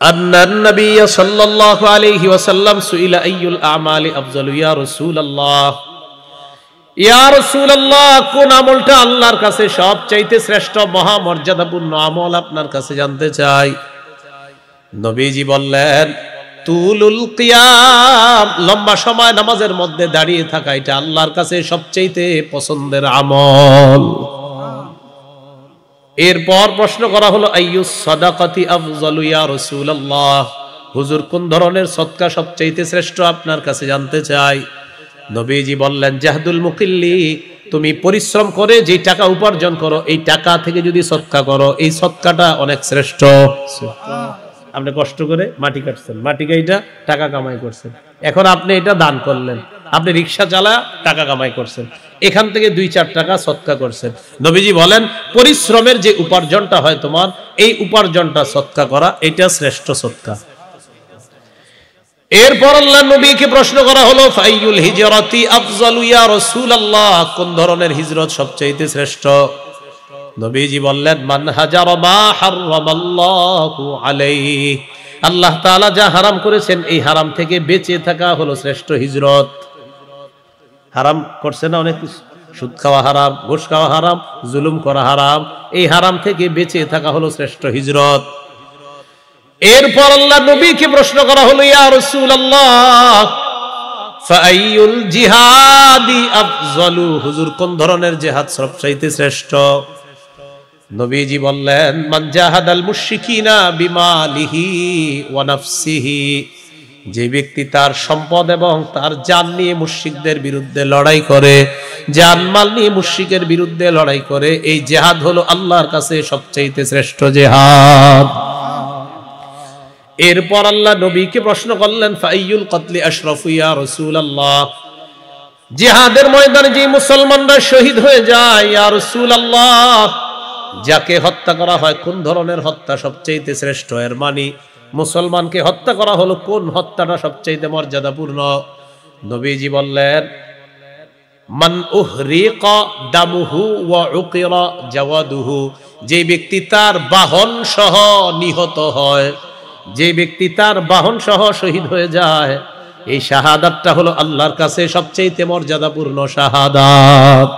আন্নান নবী সাল্লাল্লাহু আলাইহি ওয়াসাল্লাম সুইলা আইয়ুল আমালি আফজালু ইয়া রাসূলুল্লাহ, ইয়া রাসূলুল্লাহ, কোন আমলটা আল্লাহর কাছে সবচাইতে শ্রেষ্ঠ মহামর্যাদাপূর্ণ আমল আপনার কাছে জানতে চাই। নবীজি বললেন, তুলুল কিয়াম, লম্বা সময় নামাজের মধ্যে দাঁড়িয়ে থাকা, এটা আল্লাহর কাছে সবচাইতে পছন্দের আমল। এরপর প্রশ্ন করা হলো, আইয়ুস সাদাকাতি আফজালু ইয়া রাসূলুল্লাহ, হুজুর কোন ধরনের সদকা সবচাইতে শ্রেষ্ঠ আপনার কাছে জানতে চাই। নবীজি বললেন, জাহদুল মুকিল্লি, তুমি পরিশ্রম করে যে টাকা উপার্জন করো, এই টাকা থেকে যদি সদকা করো, এই সদকাটা অনেক শ্রেষ্ঠ। আপনি কষ্ট করে মাটি কাটছেন, মাটি কাইটা টাকা কামাই করছেন, এখন আপনি এটা দান করলেন, আপনি রিক্সা চালা টাকা কামাই করছেন, এখান থেকে 2-4 টাকা সদকা করছেন। নবীজি বলেন, পরিশ্রমের যে উপার্জনটা হয় তোমার, এই উপার্জনটা সদকা করা, এটা শ্রেষ্ঠ সদকা। এরপর আল্লাহ নবীকে প্রশ্ন করা হলো, ফাইয়ুল হিজরাতি আফজালু ইয়া রাসূলুল্লাহ, কোন ধরনের হিজরত সবচাইতে শ্রেষ্ঠ। নবীজি বললেন, মান হাজারা মা হারামাল্লাহু আলাইহি, আল্লাহ তাআলা যা হারাম করেছেন এই হারাম থেকে বেঁচে থাকা হলো শ্রেষ্ঠ হিজরত। হারাম করছে না অনেক কিছু, সুদ খাওয়া হারাম, ঘুষ খাওয়া হারাম, জুলুম করা হারাম, এই হারাম থেকে বেঁচে থাকা হলো শ্রেষ্ঠ হিজরত। এরপর আল্লাহ নবীকে প্রশ্ন করা হলো, ইয়া রাসূলুল্লাহ, ফাআইয়ুল জিহাদি আফজালু, হুজুর কোন ধরনের জিহাদ সবচাইতে শ্রেষ্ঠ। নবীজি বললেন, মান জাহাদাল মুশরিকিনা বিমালিহি ওয়া নাফসিহি, যে ব্যক্তি তার সম্পদ এবং তার জান নিয়ে মুশরিকদের বিরুদ্ধে লড়াই করে, জানমাল নিয়ে মুশরিকের বিরুদ্ধে লড়াই করে, এই জিহাদ হলো আল্লাহর কাছে সবচাইতে শ্রেষ্ঠ জিহাদ। এরপর আল্লাহ নবীকে প্রশ্ন করলেন, ফাইয়ুল কতলি আশরাফু ইয়া রাসূলুল্লাহ, জিহাদের ময়দানে যে মুসলমানরা শহীদ হয়ে যায়, ইয়া রাসূলুল্লাহ, যাকে হত্যা করা হয় কোন ধরনের হত্যা সবচাইতে শ্রেষ্ঠ। এর মানে মুসলমানকে হত্যা করা হলো কোন হত্যাটা সবচাইতে মর্যাদাপূর্ণ। নবীজি বললেন, মান উহরিকা দামুহু ওয়া উকিরা জাওয়াদুহু, যে ব্যক্তি তার বাহন সহ নিহত হয়, যে ব্যক্তি তার বাহন সহ শহীদ হয়ে যায়, এই শাহাদাতটা হলো আল্লাহর কাছে সবচাইতে মর্যাদাপূর্ণ শাহাদাত।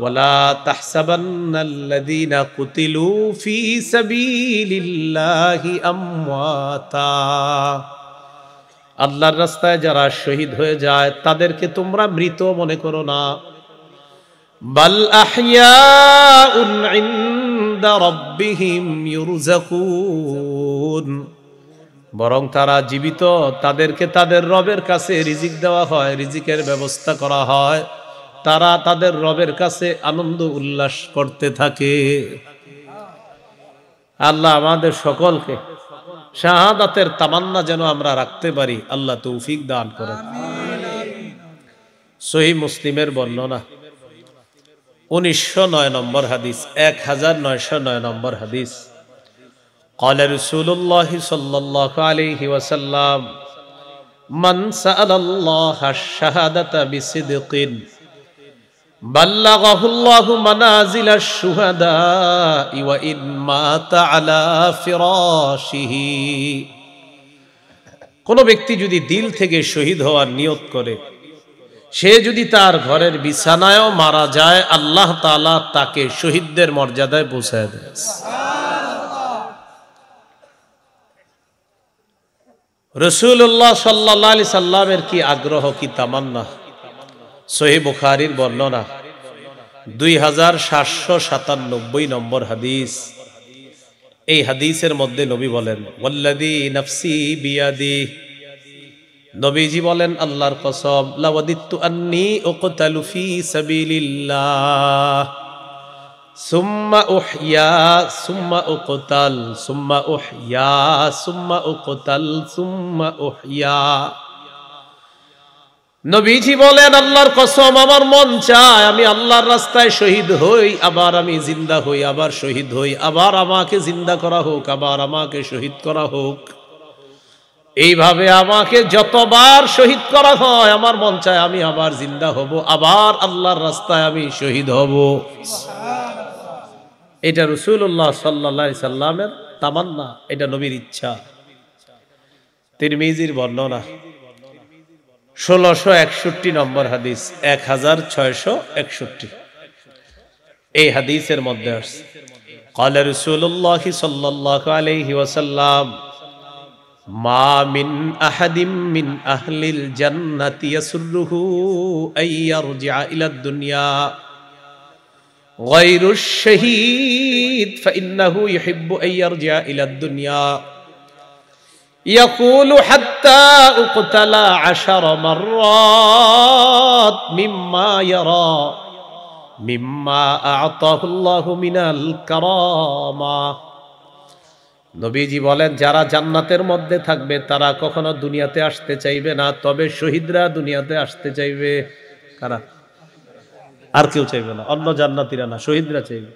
ওয়ালা তাহসাবান্নাল্লাযীনা কুতিলু ফী সাবিলিল্লাহি আমওয়াতা, আল্লাহর রাস্তায় যারা শহীদ হয়ে যায় তাদেরকে তোমরা মৃত মনে করো না। বাল আহইয়াউন ইনদা রাব্বিহিম ইউরযাকুন, বরং তারা জীবিত, তাদেরকে তাদের রবের কাছে রিজিক দেওয়া হয়, রিজিকের ব্যবস্থা করা হয়, তারা তাদের রবের কাছে আনন্দ উল্লাস করতে থাকে। আল্লাহ আমাদের সকলকে শাহাদাতের তামান্না যেন আমরা রাখতে পারি, আল্লাহ তৌফিক দান করেন। সহিহ মুসলিমের বর্ণনা 1909 নম্বর হাদিস, 1909 নম্বর হাদিস। قال رسول الله صلى الله عليه وسلم من سأل الله الشهادة بصدق بلغه الله منازل الشهداء وإن مات على فراشه, কোন ব্যক্তি যদি দিল থেকে শহীদ হওয়ার নিয়ত করে, সে যদি তার ঘরের বিছানায়ও মারা যায়, আল্লাহ তাআলা তাকে শহীদদের মর্যাদায় পৌঁছায় দেয়। রাসূলুল্লাহ সাল্লাল্লাহু আলাইহি সাল্লামের কি আগ্রহ, কি তামান্না। সহিহ বুখারীর বর্ণনা 2797 নম্বর হাদিস। এই হাদিসের মধ্যে নবী বলেন, ওয়াল্লাযী নাফসি বিয়াদি, নবীজি বলেন, আল্লাহর কসম, লাওয়াদিতু আন্নী উকতালু ফী সাবিলিল্লাহ সুম্মা উহইয়া সুম্মা উকতাল সুম্মা উহইয়া সুম্মা উকতাল সুম্মা উহইয়া। নবীজি বলেন, আল্লাহর কসম, আমার মন চায় আমি আল্লাহর রাস্তায় শহীদ হই, আবার আমি জিন্দা হই, আবার শহীদ হই, আবার আমাকে জিন্দা করা হোক, আবার আমাকে শহীদ করা হোক। এইভাবে আমাকে যতবার শহীদ করা হয়, আমার মন চায় আমি আবার জিন্দা হব, আবার আল্লাহর রাস্তায় আমি শহীদ হব। এটা রাসূলুল্লাহ সাল্লাল্লাহু আলাইহি সাল্লামের তামান্না, এটা নবীর ইচ্ছা। তিরমিজির বর্ণনা 1661 নম্বর হাদিস, 1661 এই হাদিসের মধ্যে আছে قال رسول الله صلى الله عليه وسلم ما من أحد من أهل الجنة يسره أن يرجع إلى الدنيا غير الشهيد فإنه يحب أن يرجع إلى الدنيا يقول حتى أقتل 10 مرات مما يرى মিম্মা আ'তাহুল্লাহু মিনাল কারামা। নবীজি বলেন, যারা জান্নাতের মধ্যে থাকবে তারা কখনো দুনিয়াতে আসতে চাইবে না, তবে শহীদরা দুনিয়াতে আসতে চাইবে। কারা? আর কেউ চাইবে না, অন্য জান্নাতীরা না, শহীদরা চাইবে।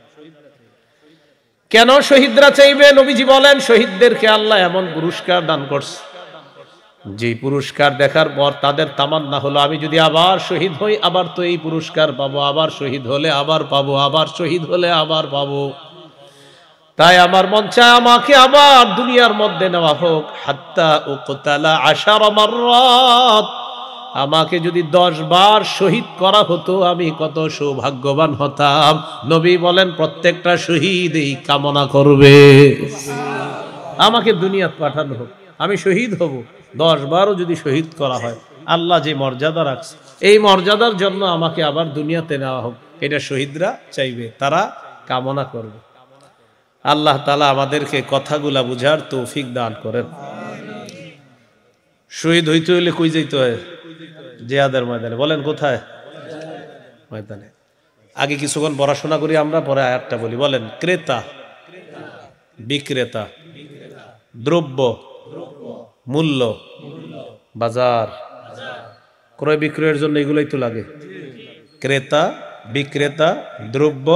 কেন শহীদরা চাইবে? নবীজি বলেন, শহীদদেরকে আল্লাহ এমন পুরস্কার দান করছে, যে পুরস্কার দেখার পর তাদের তামান্না হলো, আমি যদি আবার শহীদ হই, আবার তো এই পুরস্কার পাবো, আবার শহীদ হলে আবার পাবো, আবার শহীদ হলে আবার পাবো। তাই আমার মন চায় আমাকে আবার দুনিয়ার মধ্যে নেওয়া হোক। হাত্তা উকতালা 10 মাররাত, আমাকে যদি 10 বার শহীদ করা হতো আমি কত সৌভাগ্যবান হতাম। নবী বলেন, প্রত্যেকটা শহীদ এই কামনা করবে, আমাকে দুনিয়াতে পাঠানো হোক, আমি শহীদ হব। 10 বারও যদি শহীদ করা হয়, আল্লাহ যে মর্যাদা রাখছে, এই মর্যাদার জন্য আমাকে আবার দুনিয়াতে নেওয়া হোক, এটা শহীদরা চাইবে, তারা কামনা করবে। আল্লাহ তাআলা আমাদেরকে কথাগুলা বুঝার তৌফিক দান করেন। শহীদ হইতে হইলে কই যাইতে হয়? জিহাদের ময়দানে। বলেন কোথায়? ময়দানে। আগে কিছুক্ষণ পড়াশোনা করি আমরা, পরে আয়াতটা বলি। বলেন, ক্রেতা বিক্রেতা, দ্রব্য মূল্য, বাজার, ক্রয় বিক্রয়ের জন্য এগুলোই তো লাগে। ক্রেতা বিক্রেতা, দ্রব্য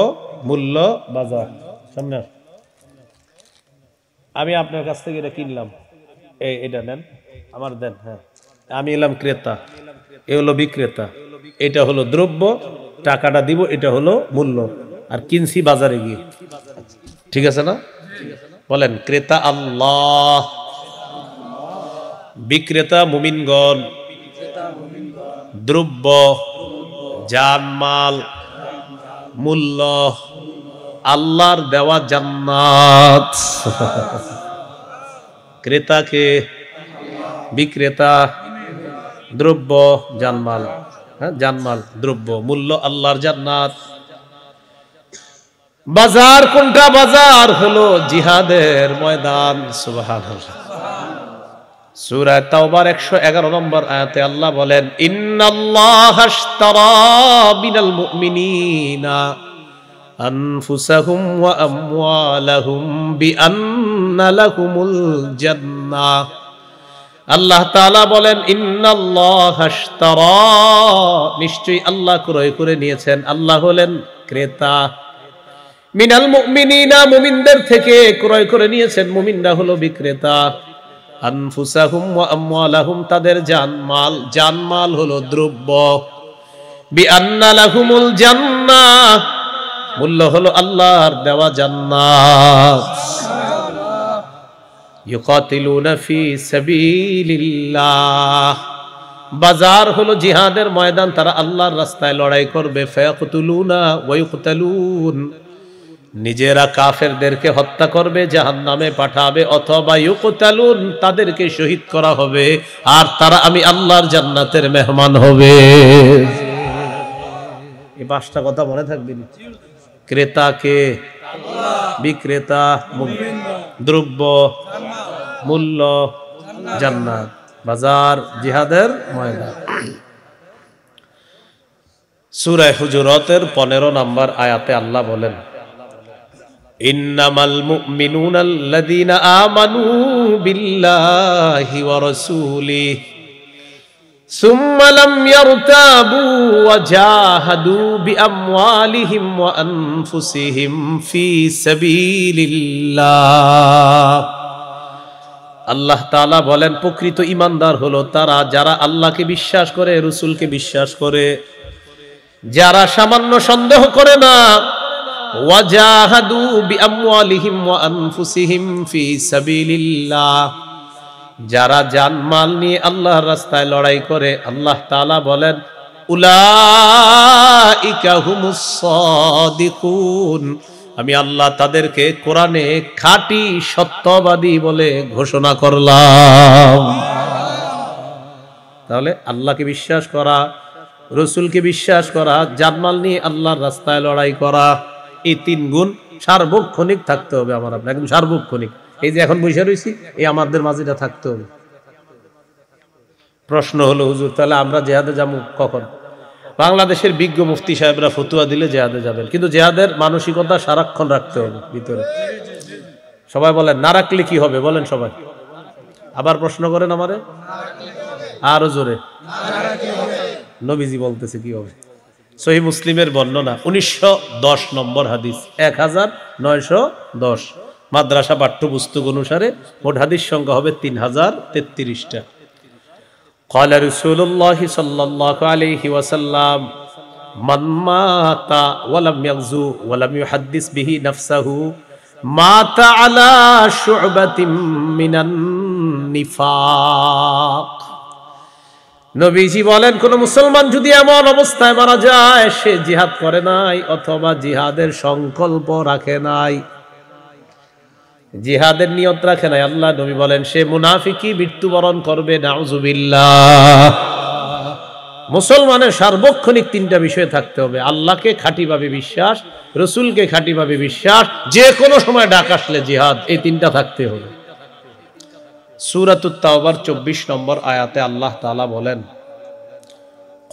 মূল্য, বাজার। সামনে আমি আপনার কাছ থেকে এটা কিনলাম, এটা নেন, আমার দেন। হ্যাঁ, আমি এলাম ক্রেতা, এ হলো বিক্রেতা, এটা হলো দ্রব্য, টাকাটা দিব, এটা হলো মূল্য। আর কিনছি বাজারে গিয়ে, ঠিক আছে না? বলেন, ক্রেতা আল্লাহ, বিক্রেতা মুমিনগণ, দ্রব্য জানমাল, মূল্য আল্লাহর দেওয়া জান্নাত। ক্রেতাকে, বিক্রেতা, দ্রব্য জানমাল, হ্যাঁ, জানমাল দ্রব্য মূল্য আল্লাহর জান্নাত। বাজার কোনটা? বাজার হলো জিহাদের ময়দান। সুবহানাল্লাহ। সূরা তাওবার 111 নম্বর আয়াতে আল্লাহ বলেন, ইন্নাল্লাহা আশতারা মিনাল মুমিনিনা আনফুসাহুম ওয়া আমওয়ালাহুম বিআন্না লাহুমুল জান্নাহ। আল্লাহ তাআলা বলেন, ইন্নাল্লাহা আশতারা, নিশ্চয়ই আল্লাহ ক্রয় করে নিয়েছেন। আল্লাহ হলেন ক্রেতা। মিনাল মুমিনিনা, মুমিনদের থেকে ক্রয় করে নিয়েছেন, মুমিনরা হলো বিক্রেতা। আনফুসাহুম ওয়া আমওয়ালাহুম, তাদের জানমাল, জানমাল হলো দ্রব্য। বিআন্না লাহুমুল জান্নাহ, মূল্য হলো আল্লাহর দেওয়া জান্নাত। ইউকাতিলুনা ফি সাবিলিল্লাহ, বাজার হলো জিহাদের ময়দান, তারা আল্লাহর রাস্তায় লড়াই করবে। ফায়াকতুলুনা ওয়া ইউকতালুন, নিজেরা কাফেরদেরকে হত্যা করবে, জাহান্নামে পাঠাবে, অথবা ইউকতালুন, তাদেরকে শহীদ করা হবে, আর তারা আমি আল্লাহর জান্নাতের মেহমান হবে। এই 5টা কথা মনে থাকবে। ক্রেতাকে, বিক্রেতা, দ্রব্য মূল্য জান্নাত, বাজার জিহাদের ময়দান। সূরা হুজুরাতের 15 নম্বর আয়াতে আল্লাহ বলেন, ইন্নামাল মুমিনুনা আল্লাযীনা আমানু বিল্লাহি ওয়া রাসূলিহি সুম্মা লাম ইয়ারতাবু ওয়া জাহাদু বিআমওয়ালিহিম ওয়া আনফুসিহিম ফি সাবিলিল্লাহ। আল্লাহ তাআলা বলেন, প্রকৃত ঈমানদার হলো তারা যারা আল্লাহকে বিশ্বাস করে, রাসূলকে বিশ্বাস করে, যারা সামান্য সন্দেহ করে না। ওয়া জাহাদু বিআমওয়ালিহিম ওয়া আনফুসিহিম ফি সাবিলিল্লাহ, যারা জানমাল নিয়ে আল্লাহর রাস্তায় লড়াই করে আল্লাহ তাআলা বলেন উলাইকা হুমুস সাদিকুন, আমি আল্লাহ তাদেরকে কোরআনে খাঁটি সত্যবাদী বলে ঘোষণা করলাম। তাহলে আল্লাহকে বিশ্বাস করা, রসুলকে বিশ্বাস করা, জানমাল নিয়ে আল্লাহর রাস্তায় লড়াই করা, এই তিন গুণ সার্বক্ষণিক থাকতে হবে আমার আপনার, একদম সার্বক্ষণিক। এই যে এখন বসে রয়েছি, এই আমাদের মাঝেটা থাকতে হবে। প্রশ্ন হলো হুজুর তাহলে আমরা জিহাদে যাবো কখন? বাংলাদেশের বিজ্ঞ মুফতি সাহেবরা ফতুয়া দিলে জিহাদে যাবেন, কিন্তু জিহাদের মানসিকতা সারাক্ষণ রাখতে হবে ভিতরে। সবাই বলেন না রাখলে কি হবে? বলেন সবাই, আবার প্রশ্ন করেন আমারে আরো জোরে। নবীজি বলতেছে কি হবে? সহিহ মুসলিমের বর্ণনা 1910 নম্বর হাদিস, 1910 মাদ্রাসা পাঠ্যপুস্তক অনুসারে মোট হাদিস সংখ্যা হবে 3033টা। قال رسول الله صلى الله عليه وسلم من مات ولم يغزو ولم يحدث به نفسه مات على شعبة من النفاق। নবীজি বলেন কোন মুসলমান যদি এমন অবস্থায় মারা যায় সে জিহাদ করে নাই অথবা জিহাদের সংকল্প রাখে নাই, জিহাদের নিয়ত রাখে নাই, আল্লাহ নবী বলেন সে মুনাফিকি মৃত্যুবরণ করবে, নাউজুবিল্লাহ। মুসলমানের সার্বক্ষণিক তিনটা বিষয় থাকতে হবে: আল্লাহকে খাঁটিভাবে বিশ্বাস, রসুলকে খাঁটিভাবে বিশ্বাস, যে কোনো সময় ডাক আসলে জিহাদ, এই তিনটা থাকতে হবে। সূরাতুত তাওবার 24 নম্বর আয়াতে আল্লাহ তাআলা বলেন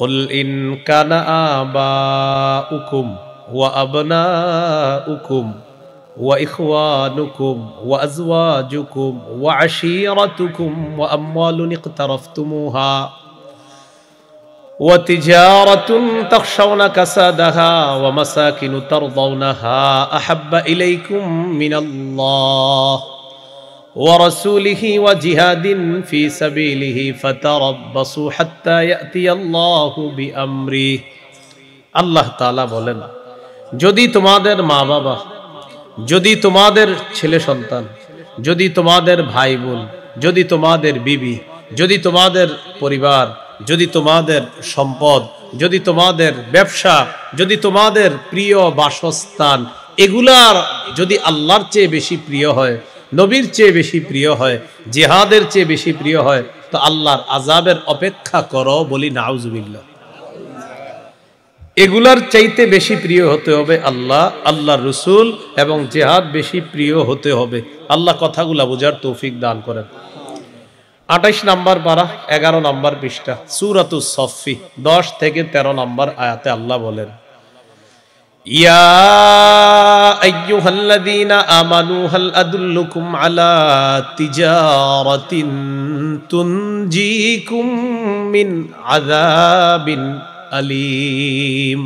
কুল ইন কানা আবাউকুম ওয়া আবনাউকুম ওয়া ইখওয়ানুকুম ওয়া আজওয়াজুকুম ওয়া আশীরাতুকুম ওয়া আমওয়ালুন ইকতারাফতুমুহা ওয়া তিজারাতুন তাখশাউনা কাসাদাহা ওয়া মাসাকিনু তারদাউনাহা আহাব্বা ইলাইকুম মিনাল্লাহ ورسوله وجهاد في سبيله فتربصوا حتى يأتي الله بأمره। আল্লাহ তাআলা বলেন যদি তোমাদের মা বাবা, যদি তোমাদের ছেলে সন্তান, যদি তোমাদের ভাই বোন, যদি তোমাদের বিবি, যদি তোমাদের পরিবার, যদি তোমাদের সম্পদ, যদি তোমাদের ব্যবসা, যদি তোমাদের প্রিয় বাসস্থান, এগুলার যদি আল্লাহর চেয়ে বেশি প্রিয় হয়, নবীর চেয়ে বেশি প্রিয় হয়, জিহাদের চেয়ে বেশি প্রিয় হয়, তো আল্লাহর আযাবের অপেক্ষা করো, বলি নাউজুবিল্লাহ। এগুলার চাইতে বেশি প্রিয় হতে হবে আল্লাহ, আল্লাহর রাসূল এবং জিহাদ বেশি প্রিয় হতে হবে। আল্লাহ কথাগুলা বোঝার তৌফিক দান করেন। 28 নম্বর পারা 11 নম্বর পৃষ্ঠা সূরাতুস সফফি 10 থেকে 13 নম্বর আয়াতে আল্লাহ বলেন ইয়া আইয়ুহাল্লাযীনা আমানু হাল আদুল্লুকুম আলা তিজারাতিন তুনজিকুম মিন আযাবিন আলীম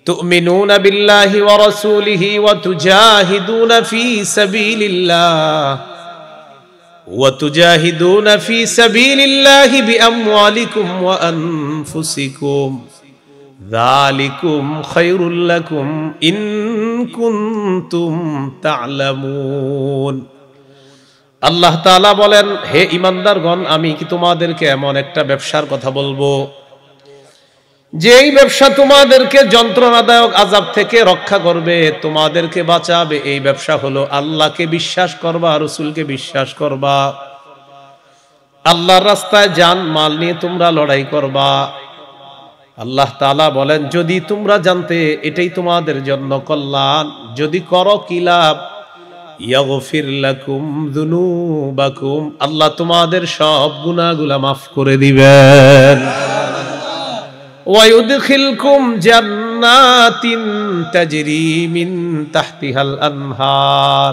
তুমিনুনা বিল্লাহি ওয়া রাসূলিহি ওয়া তুজাহিদুনা ফি সাবিলিল্লাহ وتجاهدون في سبيل الله بأموالكم وأنفسكم ذلكم خير لكم إن كنتم تعلمون। আল্লাহ তাআলা বলেন হে ঈমানদারগণ, আমি কি তোমাদেরকে এমন একটা ব্যবসার কথা বলবো যেই ব্যবসা তোমাদেরকে যন্ত্রণাদায়ক আযাব থেকে রক্ষা করবে, তোমাদেরকে বাঁচাবে। এই ব্যবসা হলো আল্লাহকে বিশ্বাস করবা, রাসূলকে বিশ্বাস করবা, আল্লাহর রাস্তায় জান মাল নিয়ে তোমরা লড়াই করবা। আল্লাহ তাআলা বলেন যদি তোমরা জানতে এটাই তোমাদের জন্য কল্যাণ, যদি করো কি লাভ, ইয়াগফির লাকুম যুনুবাকুম, আল্লাহ তোমাদের সব গুনাহগুলো মাফ করে দিবেন। ويدخلكم جنات تجري من تحتها الأنهار,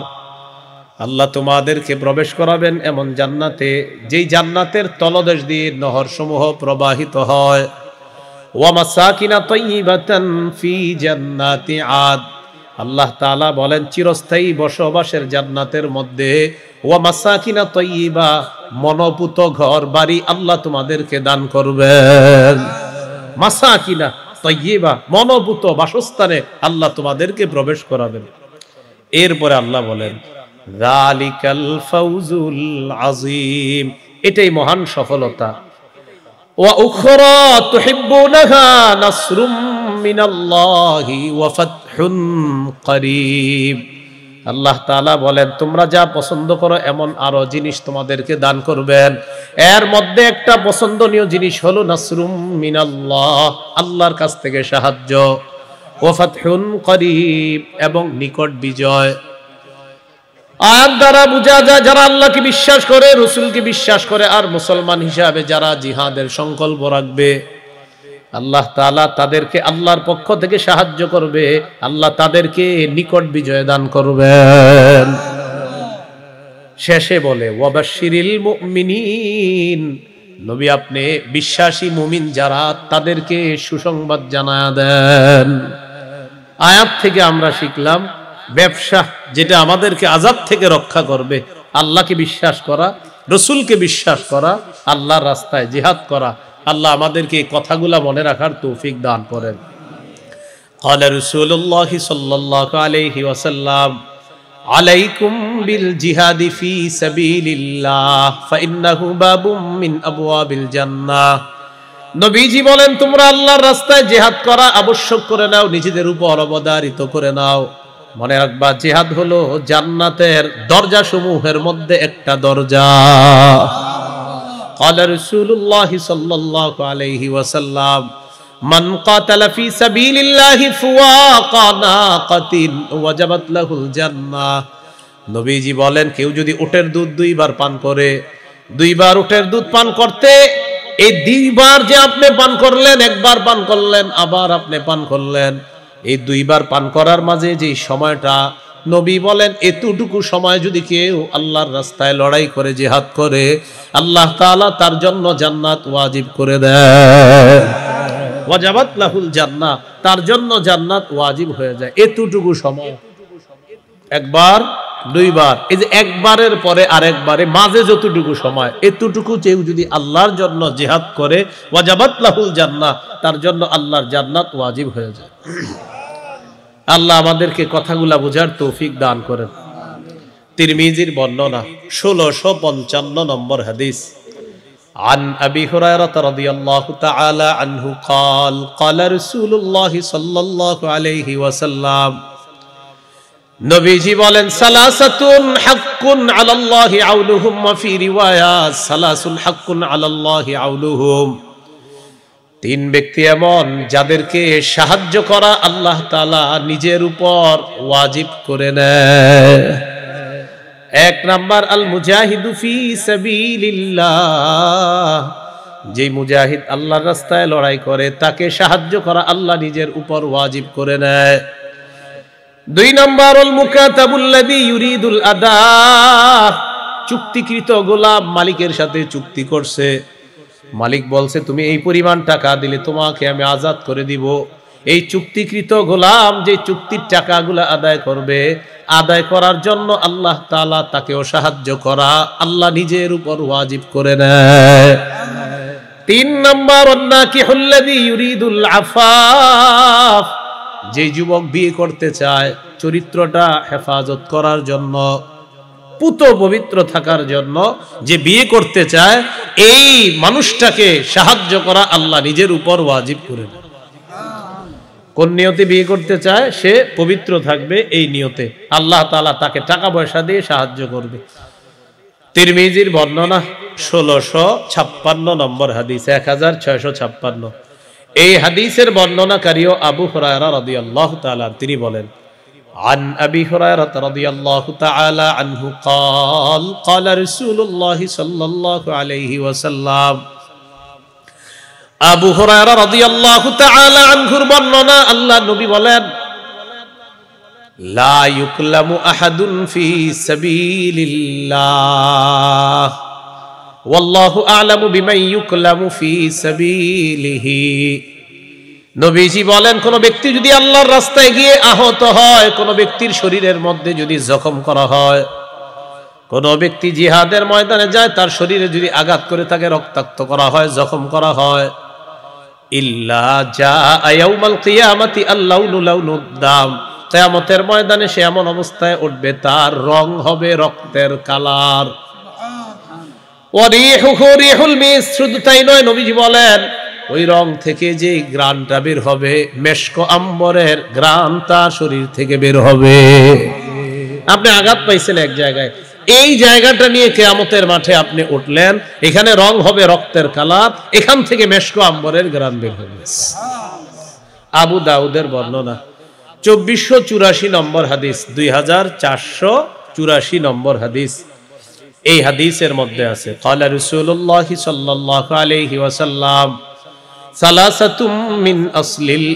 আল্লাহ তোমাদেরকে প্রবেশ করাবেন এমন জান্নাতে যেই জান্নাতের তলদেশ দিয়ে নহরসমূহ প্রবাহিত হয়। ওয়া মাসাকিনা তাইয়্যিবাতান ফি জান্নাতি আদ, আল্লাহ তাআলা বলেন চিরস্থায়ী বসবাসের জান্নাতের মধ্যে ওয়া মাসাকিনা তাইয়্যিবা, মনোপুত ঘর বাড়ি আল্লাহ তোমাদেরকে দান করবেন। মাসাকিনা তাইয়্যিবা, মনোভূত বাসস্থানে আল্লাহ তোমাদেরকে প্রবেশ করাবেন। এরপরে আল্লাহ বলেন যালিকাল ফাউজুল আযীম, এটাই মহান সফলতা। ওয়া উখরা তুহিব্বুনাহা নাসরুম মিনাল্লাহি ওয়া ফাতহুন করিব। আল্লাহ তাআলা বলেন, তোমরা যা পছন্দ করো এমন আরো জিনিস তোমাদেরকে দান করবেন। এর মধ্যে একটা পছন্দনীয় জিনিস হলো নাসরুম মিনাল্লাহ, আল্লাহর কাছ থেকে সাহায্য, ওয়া ফাতহুন করিব, এবং নিকট বিজয়। আয়াত দ্বারা বোঝা যায় যারা আল্লাহকে বিশ্বাস করে, রাসূলকে বিশ্বাস করে, আর মুসলমান হিসাবে যারা জিহাদের সংকল্প রাখবে, আল্লাহ তাআলা তাদেরকে আল্লাহর পক্ষ থেকে সাহায্য করবে, আল্লাহ তাদেরকে নিকট বিজয় দান করবেন। শেষে বলে ওয়াবাশশিরিল মুমিনিন, নবী আপনি বিশ্বাসী মুমিন যারা তাদেরকে সুসংবাদ জানায়া দেন। আয়াত থেকে আমরা শিখলাম ব্যবসা যেটা আমাদেরকে আযাব থেকে রক্ষা করবে, আল্লাহকে বিশ্বাস করা, রাসূলকে বিশ্বাস করা, আল্লাহর রাস্তায় জিহাদ করা। আল্লাহ আমাদেরকে এই কথাগুলা মনে রাখার তৌফিক দান করেন। قال رسول الله صلى الله عليه وسلم عليكم بالجهاد في سبيل الله فإنه باب من أبواب الجنة। নবীজি বলেন, তোমরা আল্লাহর রাস্তায় জিহাদ করা আবশ্যক করে নাও, নিজেদের উপর অবধারিত করে নাও। মনে রাখবা, জিহাদ হলো জান্নাতের দরজা সমূহের মধ্যে একটা দরজা। قال رسول الله صلى الله عليه وسلم من قاتل في سبيل الله فواق ناقة وجبت له الجنة। নবীজি বলেন, কেউ যদি উটের দুধ দুইবার পান করে, দুইবার উটের দুধ পান করতে, এই দুইবার যে আপনি পান করলেন, একবার পান করলেন আবার আপনি পান করলেন, এই দুইবার পান করার মাঝে যে সময়টা, নবী বলেন এতটুকু সময় যদি কেউ আল্লাহর রাস্তায় লড়াই করে জিহাদ করে, আল্লাহ তাআলা তার জন্য জান্নাত ওয়াজিব করে দেয়। ওয়াজাবাত লাহুল জান্নাহ, তার জন্য জান্নাত ওয়াজিব হয়ে যায় এতটুকু সময়। একবার দুইবার, এই যে একবারের পরে আরেকবারে মাঝে যতটুকু সময়, এতটুকু কেউ যদি আল্লাহর জন্য জিহাদ করে, ওয়াজাবাত লাহুল জান্নাহ, তার জন্য আল্লাহর জান্নাত ওয়াজিব হয়ে যায়। আল্লাহ আমাদেরকে কথাগুলা বোঝার তৌফিক দান করেন। তিরমিজির বর্ণনা 1655 নম্বর হাদিস। عن أبي هريرة رضي الله تعالى عنه قال قال رسول الله صلى الله عليه وسلم নবীজি বলেন, সালাসাতুন হাক্কুন আলাল্লাহি আউনুহুম ওয়া ফি রিওয়ায়া সালাসুন হাক্কুন আলাল্লাহি আউনুহুম। তিন ব্যক্তি এমন যাদেরকে সাহায্য করা আল্লাহ তাআলা নিজের উপর ওয়াজিব করে নেয়। এক নাম্বার আল মুজাহিদু ফি সাবিলিল্লাহ, যে মুজাহিদ আল্লাহর রাস্তায় লড়াই করে তাকে সাহায্য করা আল্লাহ নিজের উপর ওয়াজিব করে নেয়। দুই নাম্বার আল মুকাতাবুল্লাযী ইউরিদুল আদা, চুক্তিকৃত গোলাম মালিকের সাথে চুক্তি করছে, মালিক বলছে তুমি এই পরিমাণ টাকা দিলে তোমাকে আমি আজাদ করে দিব। এই চুক্তিকৃত গোলাম যে চুক্তির টাকাগুলো আদায় করবে, আদায় করার জন্য আল্লাহ তাআলা তাকেও সাহায্য করা আল্লাহ নিজের উপর ওয়াজিব করে নেয়। তিন নাম্বার আন্নাকিহুল্লাযী ইউরিদুল আফাফ, যে যুবক বিয়ে করতে চায় চরিত্রটা হেফাজত করার জন্য, পুত পবিত্র থাকার জন্য যে বিয়ে করতে চায়, এই মানুষটাকে সাহায্য করা আল্লাহ নিজের উপর ওয়াজিব করে দেয়। কোন নিয়তে বিয়ে করতে চায়? সে পবিত্র থাকবে, এই নিয়তে আল্লাহ তাআলা তাকে টাকা পয়সা দিয়ে সাহায্য করবে। তিরমিজির বর্ণনা 1656 নম্বর হাদিস, 1656। এই হাদিসের বর্ণনাকারীও আবু হুরায়রা রাদিয়াল্লাহু তাআলা, তিনি বলেন عن أبي هريرة رضي الله تعالى عنه قال قال رسول الله صلى الله عليه وسلم। আবু হুরায়রা রাদিয়াল্লাহু তাআলা আনহুর বর্ণনা, আল্লাহ নবী বলেন, লা ইউকলামু আহাদুন ফি সাবিলিল্লাহ ওয়াল্লাহু আ'লামু বিমান ইউকলামু ফি সাবিলিহি। নবীজি বলেন, কোন ব্যক্তি যদি আল্লাহর রাস্তায় গিয়ে আহত হয়, কোন ব্যক্তির শরীরের মধ্যে যদি জখম করা হয়, কোন ব্যক্তি জিহাদের ময়দানে যায় তার শরীরে যদি আঘাত করে তাকে রক্তাক্ত করা হয়, জখম করা হয়, ইল্লা জাআ ইয়াউমাল কিয়ামাতি আল্লাউনু লাউনুদ দাম, কিয়ামতের ময়দানে সে এমন অবস্থায় উঠবে তার রং হবে রক্তের কালার। ওয়ারিহুহু রিহুল মিস, শুধু তাই নয়, নবীজি বলেন ওই রং থেকে যে ঘ্রাণটা বের হবে মেশক আম্বরের ঘ্রাণটা শরীর থেকে বের হবে। আপনি আঘাত পাইছেন এক জায়গায়, এই জায়গাটা নিয়ে কিয়ামতের মাঠে আপনি উঠলেন, এখানে রং হবে রক্তের কালার, এখান থেকে মেশক আম্বরের ঘ্রাণ বের হবে। আবু দাউদের বর্ণনা 2484 নম্বর হাদিস, 2484 নম্বর হাদিস। এই হাদিসের মধ্যে আছে ক্বালা রাসূলুল্লাহ সাল্লাল্লাহু আলাইহি ওয়াসাল্লাম সালাসাতুম মিন আসলিল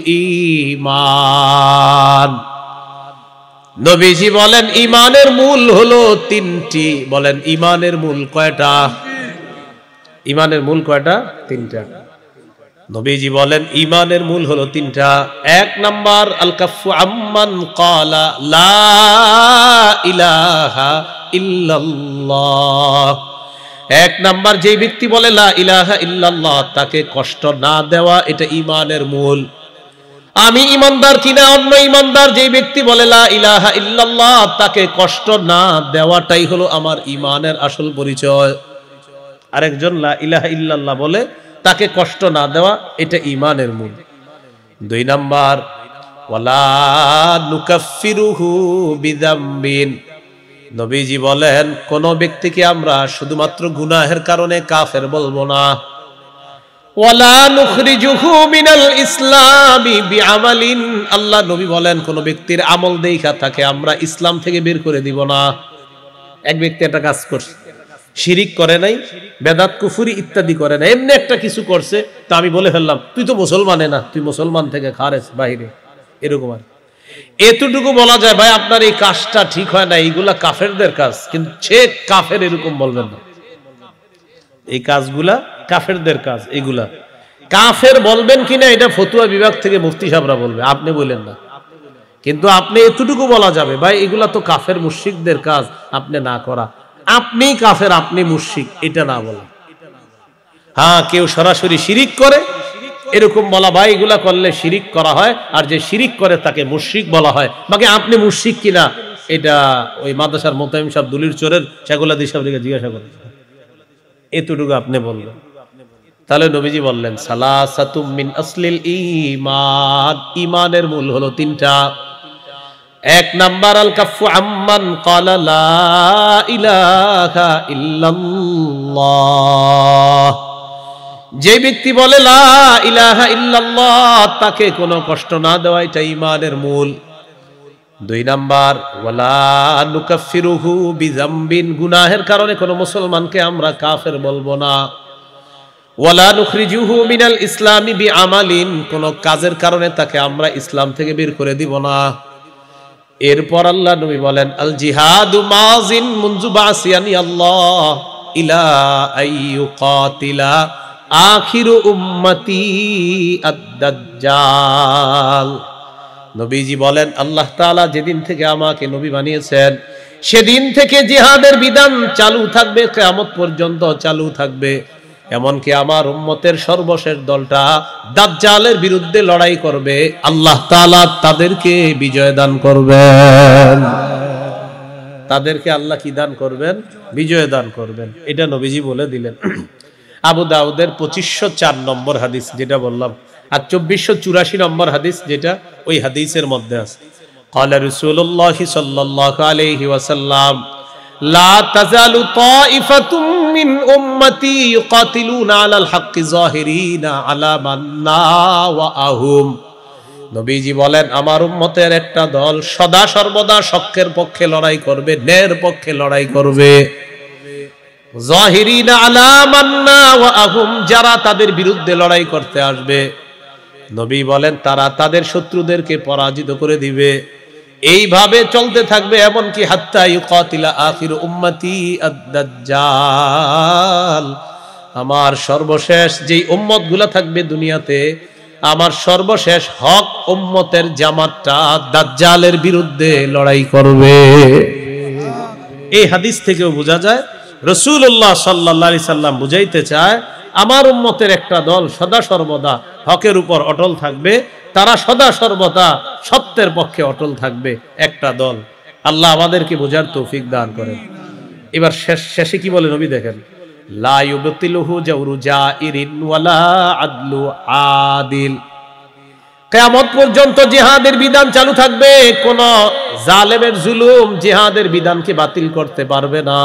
ঈমান। নবীজি বলেন ঈমানের মূল হলো তিনটি। বলেন ঈমানের মূল কয়টা? ঈমানের মূল কয়টা? তিনটা। নবীজি বলেন ঈমানের মূল হলো তিনটা। এক নাম্বার আল কাফু আম্মান ক্বালা লা ইলাহা ইল্লাল্লাহ। এক নাম্বার, যে ব্যক্তি বলে লা ইলাহা ইল্লাল্লাহ তাকে কষ্ট না দেওয়া, এটা ঈমানের মূল। আমি ঈমানদার কিনা অন্য ঈমানদার, যে ব্যক্তি বলে লা ইলাহা ইল্লাল্লাহ তাকে কষ্ট না দেওয়াটাই হলো আমার ঈমানের আসল পরিচয়। আরেকজন লা ইলাহা ইল্লাল্লাহ বলে তাকে কষ্ট না দেওয়া, এটা ঈমানের মূল। দুই নাম্বার ওয়ালা নুকাফিরুহু বিযামবিন। নবীজি বলেন কোন ব্যক্তিকে আমরা শুধুমাত্র গুনাহের কারণে কাফের বলবো না। ওয়ালা নুখরিজুহু মিনাল ইসলামি বিআমালিন। আল্লাহ নবী বলেন কোন ব্যক্তির আমল দেখা তাকে আমরা ইসলাম থেকে বের করে দিব না। এক ব্যক্তি একটা কাজ করছে, শিরিক করে নাই, বেদাত কুফরি ইত্যাদি করে না, এমনি একটা কিছু করছে, তা আমি বলে ফেললাম তুই তো মুসলমানে না, তুই মুসলমান থেকে খারেজ, বাইরে, এরকম আর। এতটুকু বলা যায় ভাই আপনার এই কাজটা ঠিক হয় না, এইগুলা কাফেরদের কাজ, কিন্তু সে কাফের এরকম বলবেন না। এই কাজগুলা কাফেরদের কাজ, এগুলা কাফের বলবেন কিনা এটা ফতুয়া বিভাগ থেকে মুফতি সাহেবরা বলবে, আপনি বলেন না। কিন্তু আপনি এতটুকু বলা যাবে ভাই এগুলা তো কাফের মুশরিকদের কাজ, আপনি না করা, আপনি কাফের, আপনি মুশরিক, এটা না বলা। হ্যাঁ, কেউ সরাসরি শিরিক করে এরকম বলা, ভাই এগুলা করলে শিরিক করা হয়, আর যে শিরিক করে তাকে মুশরিক বলা হয়। বাকি আপনি মুশরিক কিনা এটা ওই মাদ্রাসার মোতায়েম সাহেব দলিল চোরের সেগুলা দিয়ে সাহেবকে জিজ্ঞাসা করেন, এতটুকু আপনি বললেন। তাহলে নবীজি বললেন সালাসাতুম মিন আসলিল ঈমান, ঈমানের মূল হলো তিনটা। এক নাম্বার আল কাফু আম্মান ক্বালা লা ইলাহা ইল্লাল্লাহ। যে ব্যক্তি বলে লা ইলাহা ইল্লাল্লাহ তাকে কোনো কষ্ট না দেওয়া, এটা ঈমানের মূল। দুই নাম্বার ওয়ালা নুকাফিরুহু বিযামবিন, গুনাহের কারণে কোনো মুসলমানকে আমরা কাফের বলবো না। ওয়ালা নুখরিজুহু মিনাল ইসলামি বিআমালিন, কোনো কাজের কারণে তাকে আমরা ইসলাম থেকে বের করে দিব না। এরপর আল্লাহ নবী বলেন আল জিহাদু মাযিন মুনযু বাসিয়ানি আল্লাহ ইলা আইয়ুকাতিলা আখিরু উম্মতি আদ-দাজ্জাল। নবীজি বলেন আল্লাহ তাআলা যেদিন থেকে আমাকে নবী বানিয়েছেন সেদিন থেকে জিহাদের বিধান চালু থাকবে, কিয়ামত পর্যন্ত চালু থাকবে। এমনকি আমার উম্মতের সর্বশেষ দলটা দাজ্জালের বিরুদ্ধে লড়াই করবে, আল্লাহ তাআলা তাদেরকে বিজয় দান করবেন। তাদেরকে আল্লাহ কি দান করবেন? বিজয় দান করবেন। এটা নবীজি বলে দিলেন। আবু দাউদের 2504 নম্বর হাদিস যেটা বললাম, আর 2484 নম্বর হাদিস যেটা ওই হাদিসের মধ্যে আছে। ক্বালা রাসূলুল্লাহ সাল্লাল্লাহু আলাইহি ওয়াসাল্লাম লা তাজালু তাইফাতুম মিন উম্মতি ইউকাতিলুনা আলাল হাক্কি যাহিরিনা আলা মান নাওয়াহুম। নবীজি বলেন আমার উম্মতের একটা দল সদা সর্বদা সত্যের পক্ষে লড়াই করবে, ন্যায়ের পক্ষে লড়াই করবে। যাহিরিনা আলা মান নাওয়াহুম, যারা তাদের বিরুদ্ধে লড়াই করতে আসবে নবী বলেন তারা তাদের শত্রুদেরকে পরাজিত করে দিবে। এইভাবে চলতে থাকবে এমনকি হাত্তা ইউকাতিলা আখির উম্মতি আদ-দাজ্জাল, আমার সর্বশেষ যেই উম্মতগুলো থাকবে দুনিয়াতে, আমার সর্বশেষ হক উম্মতের জামাতটা দাজ্জালের বিরুদ্ধে লড়াই করবে। এই হাদিস থেকেও বোঝা যায় রাসূলুল্লাহ সাল্লাল্লাহু আলাইহি সাল্লাম বুঝাইতে চায় আমার উম্মতের একটা দল সদা সর্বদা হকের উপর অটল থাকবে, তারা সদা সর্বদা সত্যের পক্ষে অটল থাকবে, একটা দল। আল্লাহ আমাদেরকে বোঝার তৌফিক দান করেন। এবার শেষে কি বলে নবী দেখেন, লা ইউবতিলুহু জাওরু জাইরিন ওয়ালা আদলু আদিল। কিয়ামত পর্যন্ত জিহাদের বিধান চালু থাকবে, কোন জালেমের জুলুম জিহাদের বিধানকে বাতিল করতে পারবে না।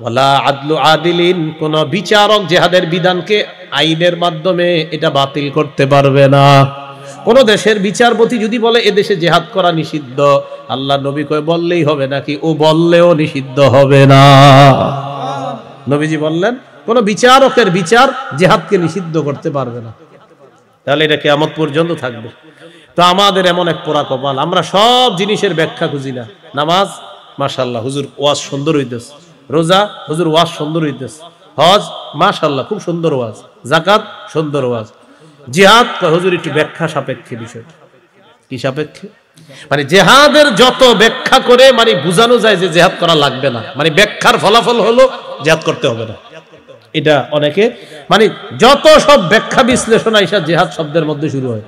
ওয়ালা আদলু আদিলিন, কোন বিচারক জিহাদের বিধানকে আইনের মাধ্যমে এটা বাতিল করতে পারবে না। কোন দেশের বিচারপতি যদি বলে এ দেশে জিহাদ করা নিষিদ্ধ, আল্লাহ নবী কয় বললেই হবে নাকি? ও বললেও নিষিদ্ধ হবে না। নবীজি বললেন কোন বিচারকের বিচার জিহাদকে নিষিদ্ধ করতে পারবে না। তাহলে এটা কিয়ামত পর্যন্ত থাকবে। তো আমাদের এমন এক পোড়া কপাল, আমরা সব জিনিসের ব্যাখ্যা খুঁজি না। নামাজ মাশাআল্লাহ হুজুর ওয়াজ সুন্দর হইতেছে, রোজা হুজুর ওয়াজ সুন্দর হইতেছে, হজ মাশাআল্লাহ খুব সুন্দর ওয়াজ, যাকাত সুন্দর ওয়াজ, জিহাদ হুজুর একটু ব্যাখ্যা সাপেক্ষে বিষয়। কি সাপেক্ষে? মানে জিহাদের যত ব্যাখ্যা করে মানে বোঝানো যায় যে জিহাদ করা লাগবে না, মানে ব্যাখ্যার ফলাফল হলো জিহাদ করতে হবে না। এটা অনেকে মানে যত সব ব্যাখ্যা বিশ্লেষণ আইসা জিহাদ শব্দের মধ্যে শুরু হয়।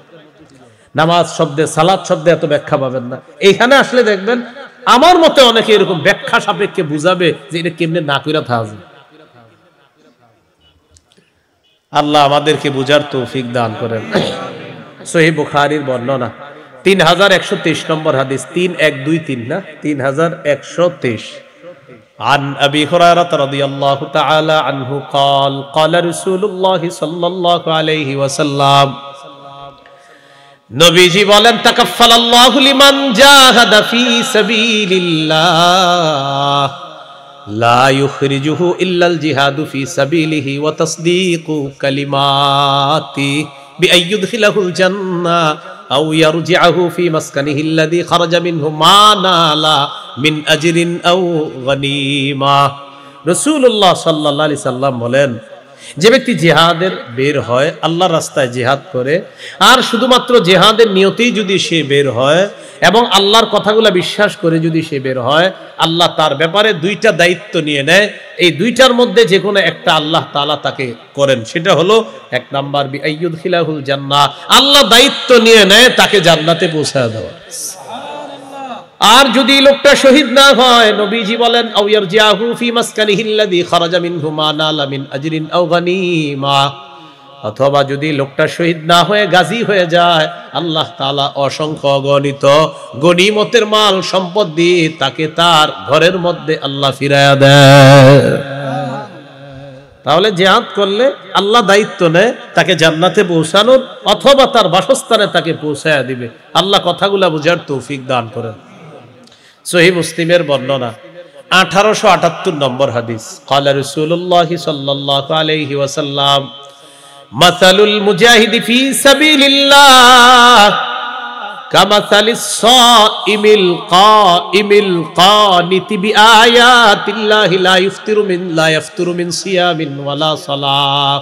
নামাজ শব্দে, সালাত শব্দে এত ব্যাখ্যা পাবেন না। এইখানে আসলে দেখবেন আমার মতে অনেকে এরকম ব্যাখ্যা সাপেক্ষে বুঝাবে যে এটা কেমনে না কইরা থাকবে। আল্লাহ আমাদেরকে বুঝার তৌফিক দান করেন। সহিহ বুখারীর বর্ণনা 3123 নম্বর হাদিস, 3123 না 3123। عن أبي هريرة رضي الله تعالى عنه قال قال رسول الله صلى الله عليه وسلم নবীজি বলেন তাকাফফালাল্লাহু লিমান জাহাদা ফি সাবিলিল্লাহ লা ইউখরিজুহু ইল্লাল জিহাদু ফি সাবিলিহি ওয়া তাসদীকু কালিমাতি বিআইয়ুদখিলাহুল জান্নাহ আও ইয়ারজি'ুহু ফি মাসকানিহি আল্লাযী খারাজা মিনহু মা নালা মিন আজরিন আও গনিমা। রাসূলুল্লাহ সাল্লাল্লাহু আলাইহি সাল্লাম বলেন, যে ব্যক্তি জিহাদের বের হয়, আল্লাহর রাস্তায় জিহাদ করে, আর শুধুমাত্র জিহাদের নিয়তেই যদি সে বের হয় এবং আল্লাহর কথাগুলো বিশ্বাস করে যদি সে বের হয়, আল্লাহ তার ব্যাপারে দুইটা দায়িত্ব নিয়ে নেয়। এই দুইটার মধ্যে যে কোনো একটা আল্লাহ তাআলা তাকে করেন, সেটা হলো এক নাম্বার বিআইয়ুদখিলাহুল জান্নাহ, আল্লাহ দায়িত্ব নিয়ে নেয় তাকে জান্নাতে পৌঁছায় দেওয়া। আর যদি লোকটা শহীদ না হয়, নবীজি বলেন আও ইয়ারজিআহু ফি মাসকানিহি আল্লাযী খারাজা মিনহু মা নালা মিন আজরিন আও গনিমা, অথবা যদি লোকটা শহীদ না হয়ে গাজী হয়ে যায়, আল্লাহ তাআলা অসংখ্য অগণিত গনিমতের মাল সম্পদ দিয়ে তাকে তার ঘরের মধ্যে আল্লাহ ফিরায়া দেয়। তাহলে জিহাদ করলে আল্লাহ দায়িত্ব নেয় তাকে জান্নাতে পৌঁছানোর, অথবা তার বাসস্থানে তাকে পৌঁছায়া দিবে। আল্লাহ কথাগুলা বুঝার তৌফিক দান করেন। সহিহ মুসলিমের বর্ণনা 1878 নম্বর হাদিস, ক্বালা রাসূলুল্লাহ সাল্লাল্লাহু আলাইহি ওয়াসাল্লাম মাসালুল মুজাহিদি ফি সাবিলিল্লাহ কামাসালিস সাইমিল কাইমিল কানিতি বিআয়াতিল্লাহি লা ইফতিরু মিন সিয়ামিন ওয়ালা সালাহ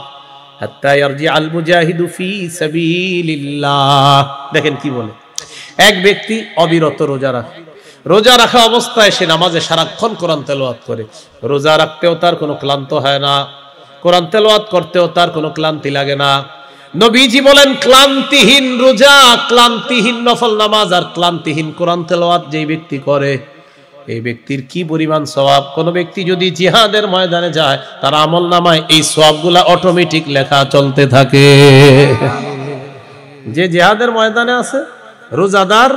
হাত্তা ইয়ারজিআল মুজাহিদু ফি সাবিলিল্লাহ। দেখেন কি বলে, এক ব্যক্তি অবিরত রোজা রাখে, রোজা রাখা অবস্থায় সে নামাজে সারাক্ষণ কোরআন তেলাওয়াত করে। রোজা রাখতেও তার কোনো ক্লান্ত হয় না, কোরআন তেলাওয়াত করতেও তার কোনো ক্লান্তি লাগে না। নবীজি বলেন ক্লান্তিহীন রোজা, ক্লান্তিহীন নফল নামাজ আর ক্লান্তিহীন কোরআন তেলাওয়াত যেই ব্যক্তি করে, এই ব্যক্তির কি পরিমাণ সওয়াব। কোন ব্যক্তি যদি জিহাদের ময়দানে যায়, তার আমলনামায় এই সওয়াবগুলা অটোমেটিক লেখা চলতে থাকে। যে জিহাদের ময়দানে আছে, রোজাদার,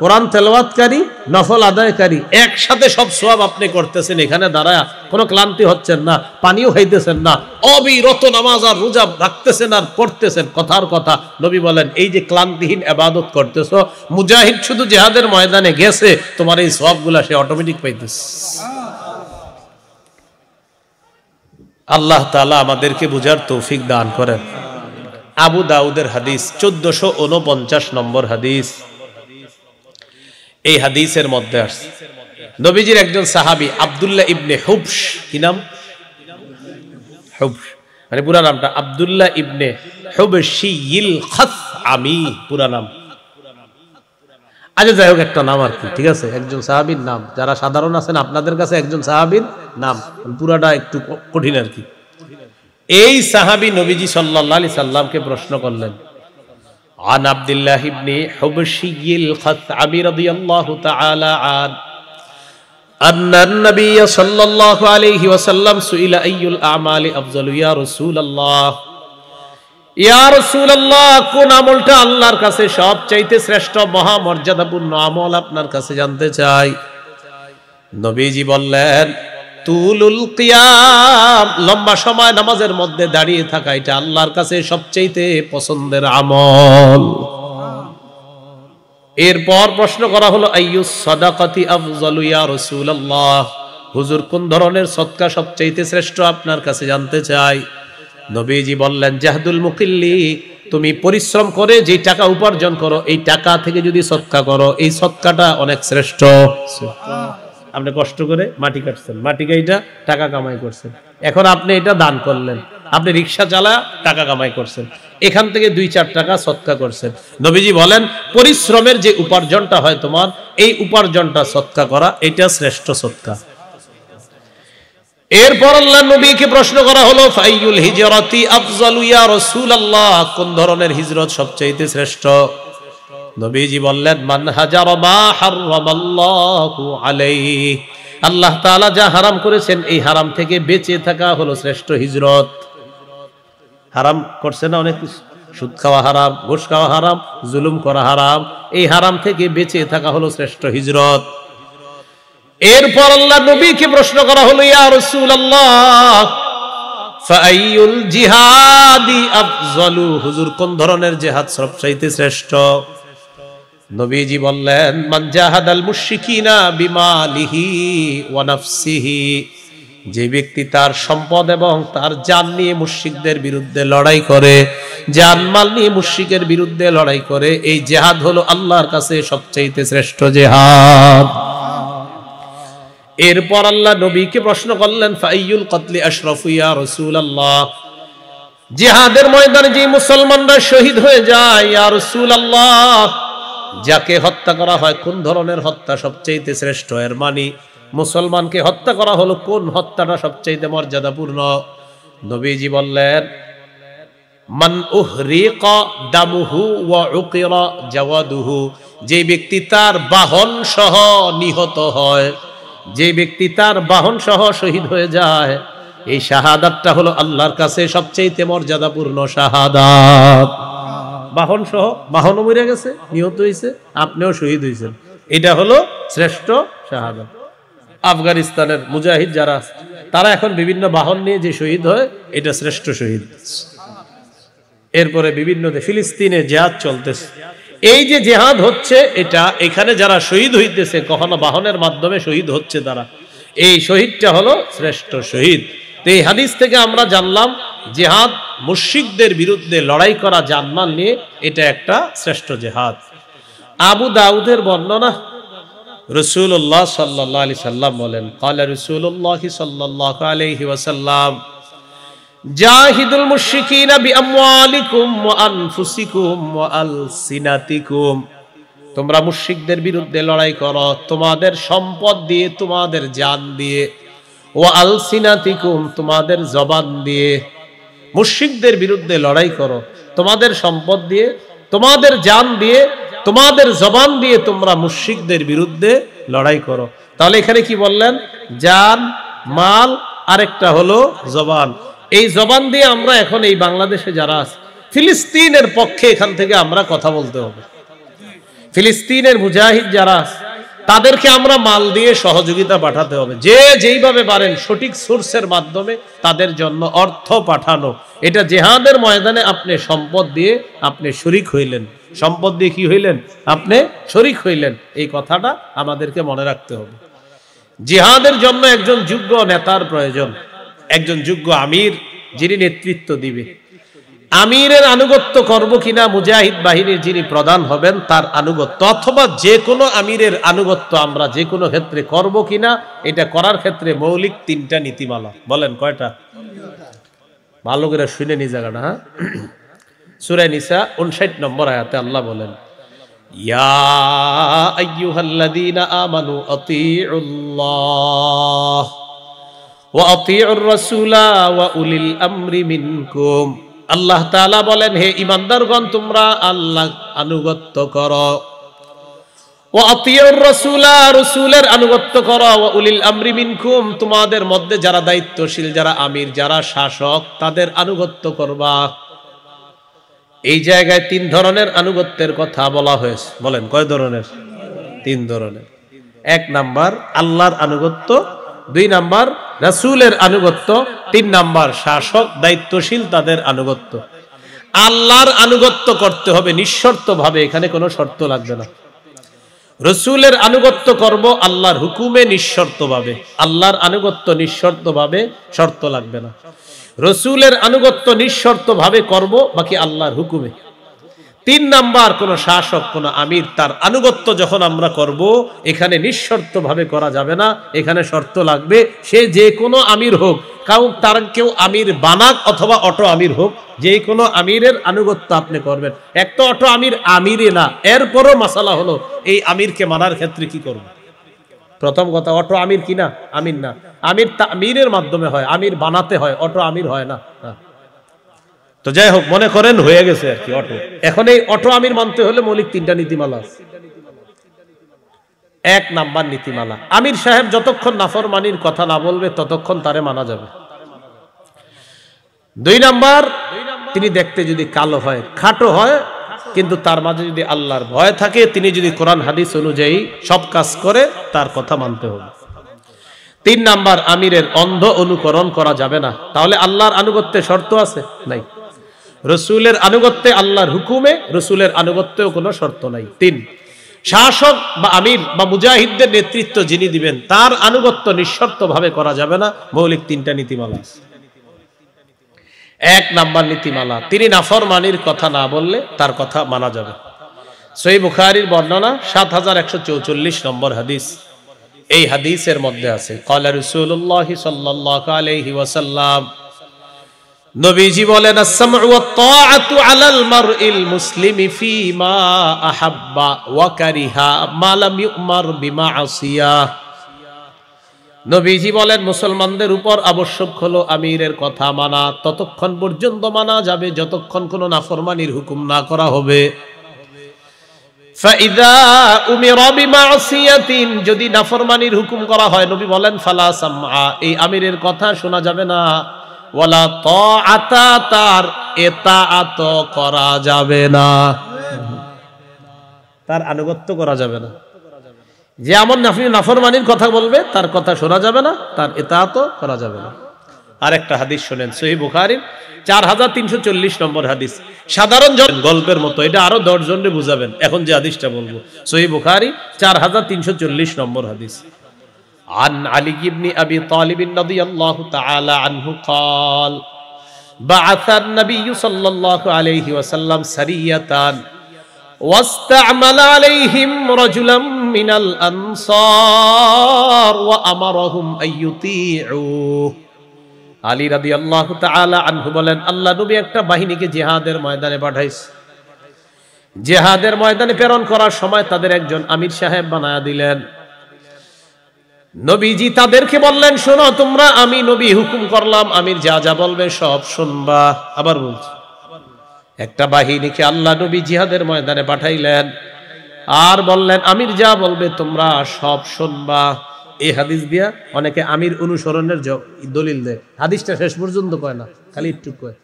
কোরআন তেলাওয়াতকারী, নফল আদায়কারী, একসাথে সব সওয়াব আপনি করতেছেন। এখানে দাঁড়ায় কোনো ক্লান্তি হচ্ছেন না, পানিও খাইতেছেন না, অবিরত নামাজ আর রোজা রাখতেছেন আর পড়তেছেন। কথার কথা নবী বলেন এই যে ক্লান্তিহীন ইবাদত করতেছো, মুজাহিদ শুধু জিহাদের ময়দানে গেছে, তোমার এই সওয়াবগুলা সে অটোমেটিক পাইতেছে। আল্লাহ তাআলা আমাদেরকে বুঝার তৌফিক দান করেন। আবু দাউদের হাদিস 1449 নম্বর হাদিস। এই হাদিসের মধ্যে আসছে নবীজির একজন সাহাবী আব্দুল্লাহ ইবনে হুবশ, কি নাম? হুবশ, মানে পুরা নামটা আব্দুল্লাহ ইবনে হুবশিয়িল খাসআমি, পুরা নাম। আচ্ছা যাই হোক, একটা নাম আর কি, ঠিক আছে, একজন সাহাবীর নাম। যারা সাধারণ আছেন আপনাদের কাছে একজন সাহাবীর নাম, পুরাটা একটু কঠিন আর কি। এই সাহাবী নবীজি সাল্লাল্লাহু আলাইহি সাল্লামকে প্রশ্ন করলেন, عن عبد الله بن حبشي الخثعمي رضي الله تعالى عنه أن النبي صلى الله عليه وسلم سئل أي الأعمال أفضل يا رسول الله ইয়া রাসূলুল্লাহ কোন আমলটা আল্লাহর কাছে সবচাইতে শ্রেষ্ঠ মহামর্যাদাপূর্ণ আমল আপনার কাছে জানতে চাই। নবীজি বললেন তুলুল কিয়াম, লম্বা সময় নামাজের মধ্যে দাঁড়িয়ে থাকা, এটা আল্লাহর কাছে সবচাইতে পছন্দের আমল। এরপর প্রশ্ন করা হলো আইয়ুস সাদাকাতি আফজালু ইয়া রাসূলুল্লাহ, হুজুর কোন ধরনের সদকা সবচাইতে শ্রেষ্ঠ আপনার কাছে জানতে চাই। নবীজি বললেন জাহদুল মুকিল্লি, তুমি পরিশ্রম করে যে টাকা উপার্জন করো এই টাকা থেকে যদি সদকা করো এই সদকাটা অনেক শ্রেষ্ঠ। আপনি কষ্ট করে মাটি কাটছেন, মাটি কাইটা টাকা কামাই করছেন, এখন আপনি এটা দান করলেন, আপনি রিক্সা চালা টাকা কামাই করছেন, এখান থেকে 2-4 টাকা সদকা করছেন। নবীজি বলেন পরিশ্রমের যে উপার্জনটা হয় তোমার, এই উপার্জনটা সদকা করা এটা শ্রেষ্ঠ সদকা। এরপর আল্লাহ নবীকে প্রশ্ন করা হলো ফাইয়ুল হিজরাতি আফজালু ইয়া রাসূলুল্লাহ, কোন ধরনের হিজরত সবচেয়ে শ্রেষ্ঠ। নবীজি বললেন মান হাজারা মা হারামাল্লাহু আলাইহি, আল্লাহ তাআলা যা হারাম করেছেন এই হারাম থেকে বেঁচে থাকা হলো শ্রেষ্ঠ হিজরত। হারাম করছে না অনেক কিছু, সুদ খাওয়া হারাম, ঘুষ খাওয়া হারাম, জুলুম করা হারাম, এই হারাম থেকে বেঁচে থাকা হলো শ্রেষ্ঠ হিজরত। এরপর আল্লাহ নবীকে প্রশ্ন করা হলো ইয়া রাসূলুল্লাহ ফাআইয়ুল জিহাদি আফজালু, হুজুর কোন ধরনের জিহাদ সবচাইতে শ্রেষ্ঠ। নবীজি বললেন মান জাহাদাল মুশরিকিনা বিমালিহি ওয়া নাফসিহি, যে ব্যক্তি তার সম্পদ এবং তার জান নিয়ে মুশরিকদের বিরুদ্ধে লড়াই করে, জানমাল নিয়ে মুশরিকের বিরুদ্ধে লড়াই করে, এই জিহাদ হলো আল্লাহর কাছে সবচাইতে শ্রেষ্ঠ জিহাদ। এরপর আল্লাহ নবীকে প্রশ্ন করলেন ফাইয়ুল কতলি আশরাফু ইয়া রাসূলুল্লাহ, জিহাদের ময়দানে যে মুসলমানরা শহীদ হয়ে যায় ইয়া রাসূলুল্লাহ, যাকে হত্যা করা হয় কোন ধরনের হত্যা সবচেয়ে শ্রেষ্ঠ, এর মানে মুসলমানকে হত্যা করা হলো কোন হত্যাটা সবচেয়ে মর্যাদাপূর্ণ। নবীজি বললেন মান উহরিকা দামুহু ওয়া উকিরা জাওয়াদুহু, যে ব্যক্তি তার বাহন সহ নিহত হয়, যে ব্যক্তি তার বাহন সহ শহীদ হয়ে যায়, এই শাহাদাতটা হলো আল্লাহর কাছে সবচেয়ে মর্যাদাপূর্ণ শাহাদাত। বাহন সহ, বাহনও মরে গেছে, নিহত হয়েছে, আপনিও শহীদ হয়েছেন, এটা হলো শ্রেষ্ঠ শাহাদাত। আফগানিস্তানের মুজাহিদ যারা তারা এখন বিভিন্ন বাহন নিয়ে যে শহীদ হয় এটা শ্রেষ্ঠ শহীদ। এরপরে বিভিন্ন ফিলিস্তিনে জিহাদ চলতেছে, এই যে জিহাদ হচ্ছে এটা এখানে যারা শহীদ হইতেছে কখনো বাহনের মাধ্যমে শহীদ হচ্ছে, তারা এই শহীদটা হলো শ্রেষ্ঠ শহীদ। তো এই হাদিস থেকে আমরা জানলাম জিহাদ মুশরিকদের বিরুদ্ধে লড়াই করা জানমাল নিয়ে, এটা একটা শ্রেষ্ঠ জিহাদ। আবু দাউদের বর্ণনা, রাসূলুল্লাহ সাল্লাল্লাহু আলাইহি সাল্লাম বলেন ক্বালা রাসূলুল্লাহ সাল্লাল্লাহু আলাইহি ওয়াসাল্লাম জাহিদুল মুশরিকিনা বিআমওয়ালিকুম ওয়া আনফুসিকুম ওয়া আলসিনাতিকুম, তোমরা মুশরিকদের বিরুদ্ধে লড়াই করো তোমাদের সম্পদ দিয়ে, তোমাদের জান দিয়ে, ওয়া আলসিনাতিকুম, তোমাদের জবান দিয়ে। মুশরিকদের বিরুদ্ধে লড়াই করো তোমাদের সম্পদ দিয়ে, তোমাদের জান দিয়ে, তোমাদের জবান দিয়ে তোমরা মুশরিকদের বিরুদ্ধে লড়াই করো। তাহলে এখানে কি বললেন, জান, মাল, আরেকটা হলো জবান। এই জবান দিয়ে আমরা এখন এই বাংলাদেশে যারা আছে ফিলিস্তিনের পক্ষে এখান থেকে আমরা কথা বলতে হবে। ফিলিস্তিনের মুজাহিদ যারা আছে তাদেরকে আমরা মাল দিয়ে সহযোগিতা পাঠাতে হবে, যে যেইভাবে পারেন সঠিক সোর্সের মাধ্যমে তাদের জন্য অর্থ পাঠানো। এটা জিহাদের ময়দানে আপনি সম্পদ দিয়ে আপনি শরীক হইলেন, সম্পদ দিয়ে কি হইলেন, আপনি শরীক হইলেন, এই কথাটা আমাদেরকে মনে রাখতে হবে। জিহাদের জন্য একজন যোগ্য নেতার প্রয়োজন, একজন যোগ্য আমির যিনি নেতৃত্ব দিবে। আমিরের আনুগত্য করব কিনা, মুজাহিদ বাহিনীর যিনি প্রধান হবেন তার আনুগত্য, অথবা যে কোনো আমিরের আনুগত্য আমরা যে কোনো ক্ষেত্রে করব কিনা, এটা করার ক্ষেত্রে মৌলিক 3টা নীতিমালা। বলেন কয়টা? ভালো করে শুনে নি জায়গাটা। হ্যাঁ, সূরা নিসা 59 নম্বর আয়াতে আল্লাহ বলেন ইয়া আইয়ুহাল্লাযীনা আমানু আতিউল্লাহ ওয়া আতিউর রাসূলা ওয়া উলিল আমরি মিনকুম আল্লাহ তাআলা বলেন, হে ঈমানদারগণ, তোমরা আল্লাহ আনুগত্য করো, ওয়া আতিয়ুর রাসূলা, রাসূলের আনুগত্য করো, ওয়া উলিল আমরি মিনকুম, তোমাদের মধ্যে যারা দায়িত্বশীল, যারা আমির, যারা শাসক, তাদের আনুগত্য করবা। এই জায়গায় 3 ধরনের আনুগত্যের কথা বলা হয়েছে। বলেন কয় ধরনের? 3 ধরনের। 1 নাম্বার আল্লাহর আনুগত্য, 2 নাম্বার রাসূলের আনুগত্য, 3 নাম্বার শাসক দায়িত্বশীল তাদের আনুগত্য। আল্লাহর আনুগত্য করতে হবে নিঃশর্ত ভাবে, এখানে কোনো শর্ত লাগবে না। রাসূলের আনুগত্য করব আল্লাহর হুকুমে নিঃশর্ত ভাবে, আল্লাহর আনুগত্য নিঃশর্ত ভাবে, শর্ত লাগবে না। রাসূলের আনুগত্য নিঃশর্ত ভাবে করব, বাকি আল্লাহর হুকুমে। 3 নাম্বার কোন শাসক, কোন আমির, তার আনুগত্য যখন আমরা করব, এখানে নিঃশর্ত ভাবে করা যাবে না, এখানে শর্ত লাগবে। সে যে কোনো আমির হোক, তার কেউ আমির বানাক অথবা অটো আমির হোক, যে কোনো আমিরের আনুগত্য আপনি করবেন। এক তো অটো আমির আমিরে না, এরপরও মাসালা হলো এই আমিরকে মানার ক্ষেত্রে কি করব। প্রথম কথা, অটো আমির কি না? আমির না। আমির তামিরের মাধ্যমে হয়, আমির বানাতে হয়, অটো আমির হয় না। তো যাই হোক, মনে করেন হয়ে গেছে আর কি অটো। এখন এই অটো আমির মানতে হলে মৌলিক 3টা নীতিমালা আছে। 1 নাম্বার নীতিমালা, আমির সাহেব যতক্ষণ নাফরমানির কথা না বলবে ততক্ষণ তারে মানা যাবে। 2 নাম্বার, তিনি দেখতে যদি কালো হয়, খাটো হয়, কিন্তু তার মাঝে যদি আল্লাহর ভয় থাকে, তিনি যদি কোরআন হাদিস অনুযায়ী সব কাজ করে, তার কথা মানতে হবে। 3 নাম্বার, আমিরের অন্ধ অনুকরণ করা যাবে না। তাহলে আল্লাহর আনুগত্যে শর্ত আছে? নাই। রাসূলের আনুগত্যে, আল্লাহর হুকুমে রাসূলের আনুগত্যেও কোনো শর্ত নাই। 3, শাসক বা আমির বা মুজাহিদদের নেতৃত্ব যিনি দিবেন, তার আনুগত্য নিঃশর্ত ভাবে করা যাবে না। মৌলিক 3টা নীতিমালা আছে। 1 নাম্বার নীতিমালা, তিনি নাফরমানির কথা না বললে তার কথা মানা যাবে। সহিহ বুখারীর বর্ণনা 7144 নম্বর হাদিস। এই হাদিসের মধ্যে আছে, ক্বালা রাসূলুল্লাহ সাল্লাল্লাহু আলাইহি ওয়াসাল্লাম, নবীজি বলেন, আস-সামউ ওয়াত তাআতু আলাল মারইল মুসলিমি ফীমা আহাব্বা ওয়া কারিহা মা লাম ইউমার বিমাআসিয়াহ। নবীজি বলেন, মুসলমানদের উপর আবশ্যক হলো আমিরের কথা মানা, ততক্ষণ পর্যন্ত মানা যাবে যতক্ষণ কোনো নাফরমানির হুকুম না করা হবে। ফাইদা উমিরা বিমাআসিয়াতিন, যদি নাফরমানির হুকুম করা হয়, নবী বলেন, ফালা সামআ, এই আমিরের কথা শোনা যাবে না। ওয়ালা তাআতা, তার ইতাআত করা যাবে না, তার আনুগত্য করা যাবে না। যে এমন নাফরমানির কথা বলবে, তার কথা শোনা যাবে না, তার ইতাআত করা যাবে না। আরেকটা হাদিস শুনেন, সহিহ বুখারীর 4340 নম্বর হাদিস। সাধারণ গল্পের মতো, এটা আরো 10 জনকে বুঝাবেন। এখন যে হাদিসটা বলবো, সহিহ বুখারী 4340 নম্বর হাদিস। عن علي بن أبي طالب رضي الله تعالى عنه قال بعث النبي صلى الله عليه وسلم سرية واستعمل عليهم رجلا من الأنصار وأمرهم أن يطيعوه। আলী রাদিয়াল্লাহু তাআলা আনহু বলেন, আল্লাহ নবী একটা বাহিনীকে জিহাদের ময়দানে পাঠাইছে। জিহাদের ময়দানে প্রেরণ করার সময় তাদের একজন আমির সাহেব বানায়া দিলেন। নবীজি তাদেরকে বললেন, শোনো তোমরা, আমি নবী হুকুম করলাম, আমির যা যা বলবে সব শুনবা। আবার বলছি, একটা বাহিনীকে আল্লাহ নবী জিহাদের ময়দানে পাঠাইলেন, আর বললেন আমির যা বলবে তোমরা সব শুনবা। এই হাদিস দিয়া অনেকে আমির অনুসরণের দলিল দেয়, হাদিসটা শেষ পর্যন্ত কয় না, খালি একটু কয়।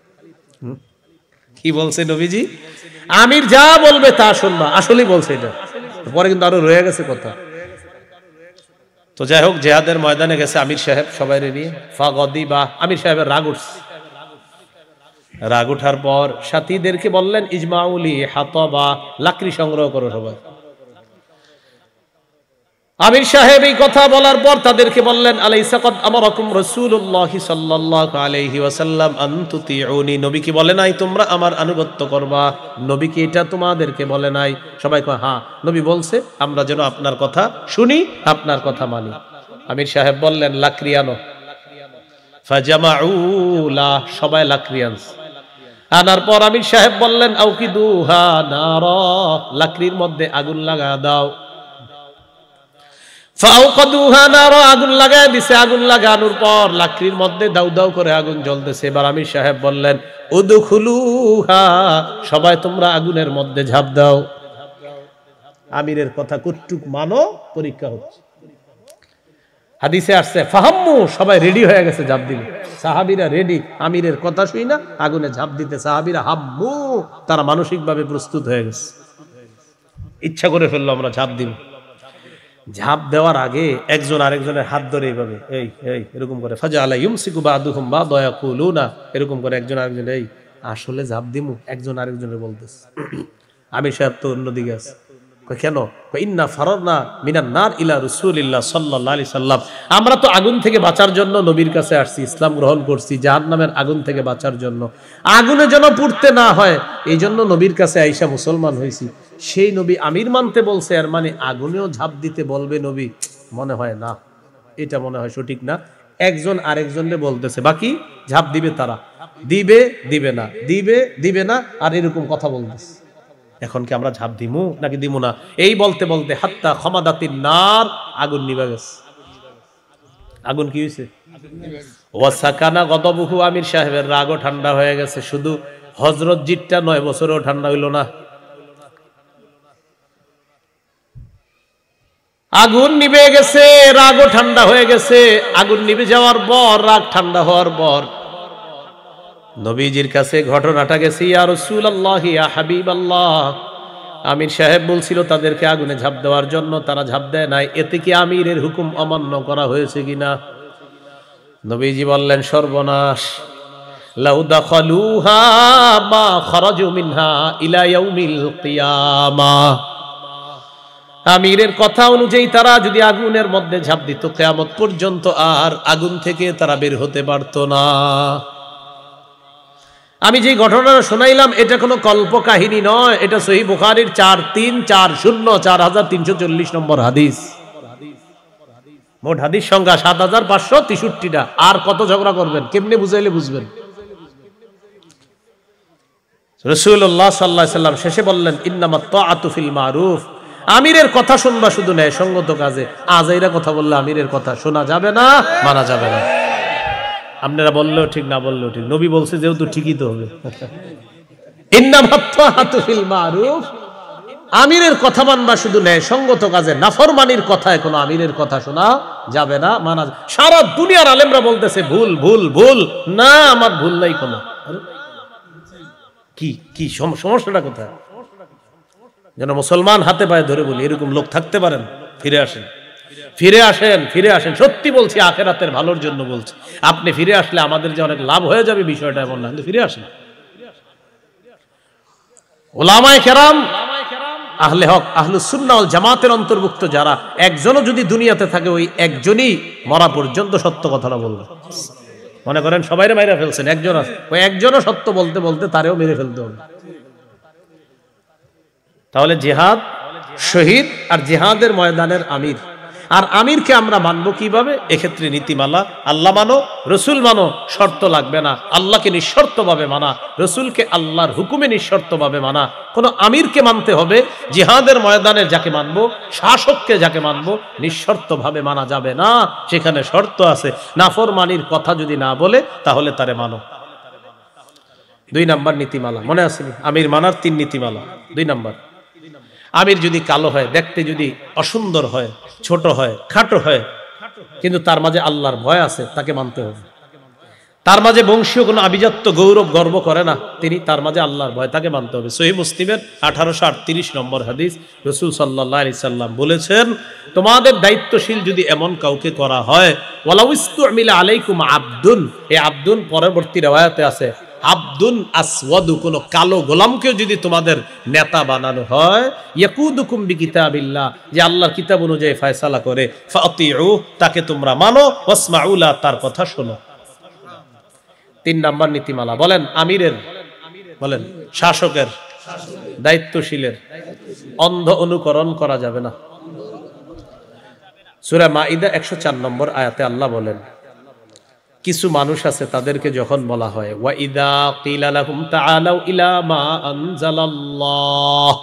কি বলছে নবীজি? আমির যা বলবে তা শুনবা। আসলেই বলছে এটা, পরে কিন্তু আরো রয়ে গেছে কথা। তো যাই হোক, জিহাদের ময়দানে গেছে আমির সাহেব সবাই নিয়ে। ফাগদিবা, আমির সাহেবের রাগ উঠছে। রাগ উঠার পর সাথীদেরকে বললেন, ইজমাউলি হাতাবা, লাকড়ি সংগ্রহ করো সবাই। আমির সাহেব এই কথা বলার পর তাদেরকে বললেন, আলাইসা কদ আমারাকুম রাসূলুল্লাহ সাল্লাল্লাহু আলাইহি ওয়াসাল্লাম আন তুতিউনি, নবী কি বলে নাই তোমরা আমার আনুগত্য করবা? নবী কি এটা তোমাদেরকে বলে নাই? সবাই কয় হ্যাঁ, নবী বলছে আমরা যেন আপনার কথা শুনি, আপনার কথা মানি। আমির সাহেব বললেন, লাকড়ি আনো। ফাজামাউ লা, সবাই লাকড়ি আনছে। আনার পর আমির সাহেব বললেন, আউকিদুহা নারা, লাকড়ির মধ্যে আগুন লাগা দাও। ফাওকাদুহা নারা, আগুন লাগায় দিছে। আগুন লাগানোর পর লাকড়ির মধ্যে দাউ দাউ করে আগুন জ্বলতেছে। এবার আমির সাহেব বললেন, উদখুলুহা, সবাই তোমরা আগুনের মধ্যে ঝাঁপ দাও। আমিরের কথা কতটুক মানো, পরীক্ষা হচ্ছে। হাদিসে আসছে ফাহাম্মু, সবাই রেডি হয়ে গেছে ঝাঁপ দিবে। সাহাবীরা রেডি, আমিরের কথা শুই না আগুনে ঝাঁপ দিতে। সাহাবীরা হাম্মু, তারা মানসিকভাবে প্রস্তুত হয়ে গেছে। ইচ্ছা করে ফেললো আমরা ঝাঁপ দিব। ঝাঁপ দেওয়ার আগে একজন আরেকজনের হাত ধরে এইভাবে এই এই এরকম করে ফাজাআলা ইউমসিকু বাদুহুম বাদা ইয়াকুলুনা, এরকম করে একজন আরেকজন এই আসলে ঝাঁপ দিমু, একজন আরেকজনের বলতেছে। আমির সাহেব তো অন্যদিকে আছে। কেন? ইন্না ফারারনা মিনান নার ইলা রাসূলিল্লাহ সাল্লাল্লাহু আলাইহি সাল্লাম, আমরা তো আগুন থেকে বাঁচার জন্য নবীর কাছে আসছি, ইসলাম গ্রহণ করছি জাহান্নামের আগুন থেকে বাঁচার জন্য, আগুনে যেন পুড়তে না হয় এই জন্য নবীর কাছে আইসা মুসলমান হয়েছি। সেই নবী আমির মানতে বলছে, এর মানে আগুনেও ঝাঁপ দিতে বলবে নবী? মনে হয় না, এটা মনে হয় সঠিক না। একজন আরেকজনকে বলতেছে, বাকি ঝাঁপ দিবে তারা, দিবে দিবে না, দিবে দিবে না, আর এরকম কথা বলতেছে। এখন কি আমরা ঝাঁপ দিমু নাকি দিমু না? এই বলতে বলতে হাত্তা খামাদাতিন নার, আগুন নিভে গেছে। আগুন কি হয়েছে? ওয়াসাকানা গদবুহু, আমির সাহেবের রাগও ঠান্ডা হয়ে গেছে। শুধু হযরত জিটটা 9 বছরেও ঠান্ডা হইল না। আগুন নিভে গেছে, রাগও ঠান্ডা হয়ে গেছে। আগুন নিভে যাওয়ার পর, রাগ ঠান্ডা হওয়ার পর নবীজির কাছে ঘটনাটা গেছে। ইয়া রাসূলুল্লাহ, ইয়া হাবিবাল্লাহ, আমির সাহেব বলছিল তাদেরকে আগুনে ঝাঁপ দেওয়ার জন্য, তারা ঝাঁপ দেয় নাই, এতে কি আমিরের হুকুম অমান্য করা হয়েছে কিনা? নবীজি বললেন, সর্বনাশ, লাউ দাখালুহা মা খারাজু মিনহা ইলা ইয়াউমিল কিয়ামাহ, আমিরের কথা অনুযায়ী তারা যদি আগুনের মধ্যে ঝাঁপ দিত, কিয়ামত পর্যন্ত আর আগুন থেকে তারা বের হতে পারত না। আমি যে ঘটনাটা শোনাইলাম এটা কোনো কল্প কাহিনী নয়, এটা সহিহ বুখারীর 4340 নম্বর হাদিস। মোট হাদিস সংখ্যা 7563টা। আর কত ঝগড়া করবেন? কেমনে বুঝাইলে বুঝবেন? রাসূলুল্লাহ সাল্লাল্লাহু আলাইহি সাল্লাম শেষে বললেন, ইন্নামাত তাআতু ফিল মারুফ, আমিরের কথা শুনবা শুধু ন্যায় সঙ্গত কাজে। আজাইরা কথা বললে আমিরের কথা শোনা যাবে না, মানা যাবে না। আপনারা বললেও ঠিক, না বললেও ঠিক, নবী বলছে যেহেতু ঠিকই তো হবে। ইন্নামাত তাআতু ফিল মারুফ, আমিরের কথা মানবা শুধু ন্যায় সঙ্গত কাজে, নাফরমানির কথায় কোনো আমিরের কথা শোনা যাবে না, মানা। সারা দুনিয়ার আলেমরা বলতেছে ভুল ভুল ভুল, না আমার ভুল নাই কোনো। কি কি সমস্যাটা কোথায়? যেন মুসলমান হাতে পায়ে ধরে বলি, এরকম লোক থাকতে পারেন? ফিরে আসেন, ফিরে আসেন, ফিরে আসেন। সত্যি বলছি, আখিরাতের ভালোর জন্য বলছি। আপনি ফিরে আসলে আমাদের যে অনেক লাভ হয়ে যাবে বিষয়টা এমন না, কিন্তু ফিরে আসেন। উলামায়ে কেরাম, আহলে হক, আহলুস সুন্নাহ ওয়াল জামাতের অন্তর্ভুক্ত যারা, একজনও যদি দুনিয়াতে থাকে ওই একজনই মরা পর্যন্ত সত্য কথাটা বলবে। মনে করেন সবাইরে মাইরা ফেলছেন, একজন আছে, ওই একজনও সত্য বলতে বলতে তারেও মেরে ফেলতে হবে। তাহলে জিহাদ, শহীদ আর জিহাদের ময়দানের আমির। আর আমিরকে আমরা মানবো কিভাবে? এক্ষেত্রে নীতিমালা, আল্লাহ মানো, রসুল মানো, শর্ত লাগবে না। আল্লাহকে নিঃশর্তভাবে মানা, রসুলকে আল্লাহর হুকুমে নিঃশর্তভাবে মানা। কোন আমিরকে মানতে হবে, জিহাদের ময়দানে যাকে মানবো, শাসককে যাকে মানবো, নিঃশর্তভাবে মানা যাবে না, সেখানে শর্ত আছে। নাফরমানির কথা যদি না বলে তাহলে তারে মানো। 2 নাম্বার নীতিমালা মনে আছে? আমির মানার 3 নীতিমালা। 2 নাম্বার, আমির যদি কালো হয়, দেখতে যদি অসুন্দর হয়, ছোট হয়, খাটো হয়, কিন্তু তার মাঝে আল্লাহর ভয় আছে, তাকে মানতে হবে। তার মাঝে বংশীয় কোনো আভিজাত্য গৌরব গর্ব করে না, তিনি, তার মাঝে আল্লাহর ভয়, তাকে মানতে হবে। সহিহ মুসলিমের 1838 নম্বর হাদিস, রাসূল সাল্লাল্লাহু আলাইহি সাল্লাম বলেছেন, তোমাদের দায়িত্বশীল যদি এমন কাউকে করা হয়, ওয়ালাউ ইসতুমিলা আলাইকুম আবদুন, এই আবদুন পরবর্তী riwayate আছে আবদুন আসওয়াদু, কোন কালো গোলামকেও যদি তোমাদের নেতা বানানো হয়, ইয়াকুদুকুম বিকিতাবিল্লাহ, যে আল্লাহর কিতাব অনুযায়ী ফয়সালা করে, ফাতিউ, তাকে তোমরা মানো, ওয়াসমাউলা, তার কথা শোনো। 3 নাম্বার নীতিমালা। বলেন আমিরের, বলেন শাসকের, দায়িত্বশীলের অন্ধ অনুকরণ করা যাবে না। সূরা মাইদা 104 নম্বর আয়াতে আল্লাহ বলেন, কিছু মানুষ আছে তাদেরকে যখন বলা হয় ওয়া ইযা কিলা লাহুম তাআলাউ ইলা মা আনজালাল্লাহ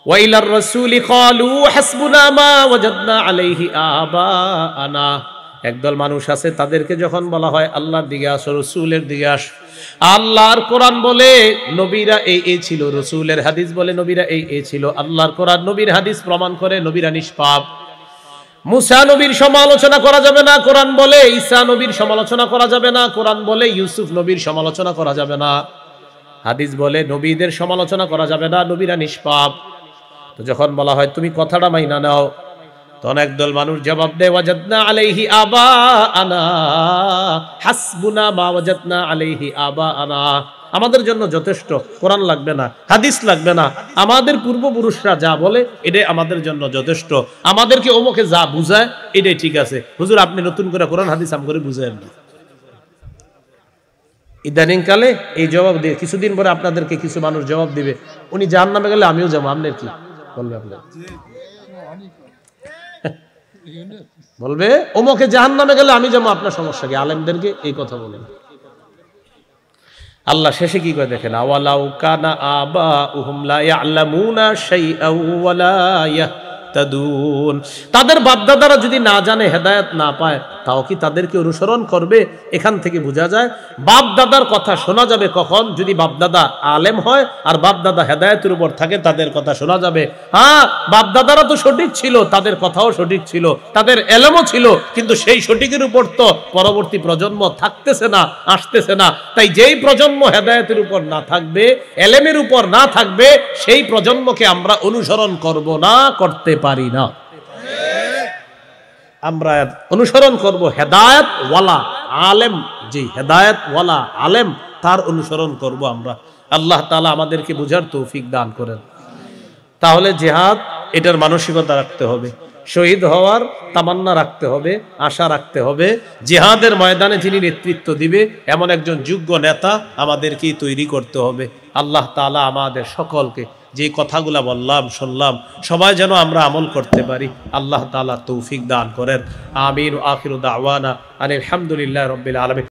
ওয়া ইলার রাসূলি ক্বালু হাসবুনা মা ওয়াজাদনা আলাইহি আবাআনা। একদল মানুষ আছে, তাদেরকে যখন বলা হয় আল্লাহর দিকে আসো, রাসূলের দিকে আসো, আল্লাহর কোরআন বলে নবীরা এই ছিল, রাসূলের হাদিস বলে নবীরা এই ছিল। আল্লাহর কোরআন নবীর হাদিস প্রমাণ করে নবীরা নিষ্পাপ। মুসা নবীর সমালোচনা করা যাবে না, কোরআন বলে। ঈসা নবীর সমালোচনা করা যাবে না, কোরআন বলে। ইউসুফ নবীর সমালোচনা করা যাবে না, হাদিস বলে। নবীদের সমালোচনা করা যাবে না, নবীরা নিষ্পাপ। তো যখন বলা হয় তুমি কথাটা মাইনা নাও, তখন একদল মানুষ জবাব দেয় ওয়াজাদনা আলাইহি আবাআনা হাসবুনা মা ওয়াজাদনা আলাইহি আবাআনা। আমাদের জন্য যথেষ্ট, কোরআন লাগবে না, হাদিস লাগবে না, আমাদের পূর্বপুরুষরা যা বলে এটাই আমাদের জন্য যথেষ্ট। আমাদেরকে ওমকে যা বুঝায় এটাই ঠিক আছে। হুজুর আপনি নতুন করে কোরআন হাদিস আম করে বুঝায়েন না। ইদানিং কালে এই জবাব দিয়ে কিছুদিন পরে আপনাদেরকে কিছু মানুষ জবাব দিবে, উনি জাহান্নামে গেলে আমিও যাবো, আপনার কি বলবে? আপনার বলবে ওমকে জাহান্নামে গেলে আমি যাবো, আপনার সমস্যা কি? আলেমদেরকে এই কথা বলেন। আল্লাহ শেষে কি করে দেখেন, আওয়ালাউ কানা আবাউহুম লা ইয়ালামুনা শাইআন ওয়া লা ইয়াহতাদুন। তাদের বাপদাদারা যদি না জানে, হেদায়েত না পায়, তাও কি তাদেরকে অনুসরণ করবে? এখান থেকে বোঝা যায় বাপদাদার কথা শোনা যাবে কখন, যদি বাপদাদা আলেম হয় আর বাপদাদা হেদায়েতের উপর থাকে, তাদের কথা শোনা যাবে। হ্যাঁ, বাপদাদারা তো সঠিক ছিল, তাদের কথাও সঠিক ছিল, তাদের এলেমও ছিল, কিন্তু সেই সঠিকের উপর তো পরবর্তী প্রজন্ম থাকতেছে না, আসতেছে না। তাই যেই প্রজন্ম হেদায়েতের উপর না থাকবে, এলেমের উপর না থাকবে, সেই প্রজন্মকে আমরা অনুসরণ করব না, করতে পারি না। আমরা অনুসরণ করব হেদায়েত ওয়ালা আলেম, যে হেদায়েত ওয়ালা আলেম, তার অনুসরণ করব আমরা। আল্লাহ তাআলা আমাদেরকে বুঝার তৌফিক দান করেন। তাহলে জিহাদ, এটার মানসিকতা রাখতে হবে, শহীদ হওয়ার তামান্না রাখতে হবে, আশা রাখতে হবে। জিহাদের ময়দানে যিনি নেতৃত্ব দিবে এমন একজন যোগ্য নেতা আমাদেরকেই তৈরি করতে হবে। আল্লাহ তাআলা আমাদের সকলকে যে কথাগুলা বললাম, শুনলাম, সবাই যেন আমরা আমল করতে পারি, আল্লাহ তাআলা তৌফিক দান করেন। আমিন। আখিরু দাওয়ানা আনিল হামদুলিল্লাহি রাব্বিল আলামিন।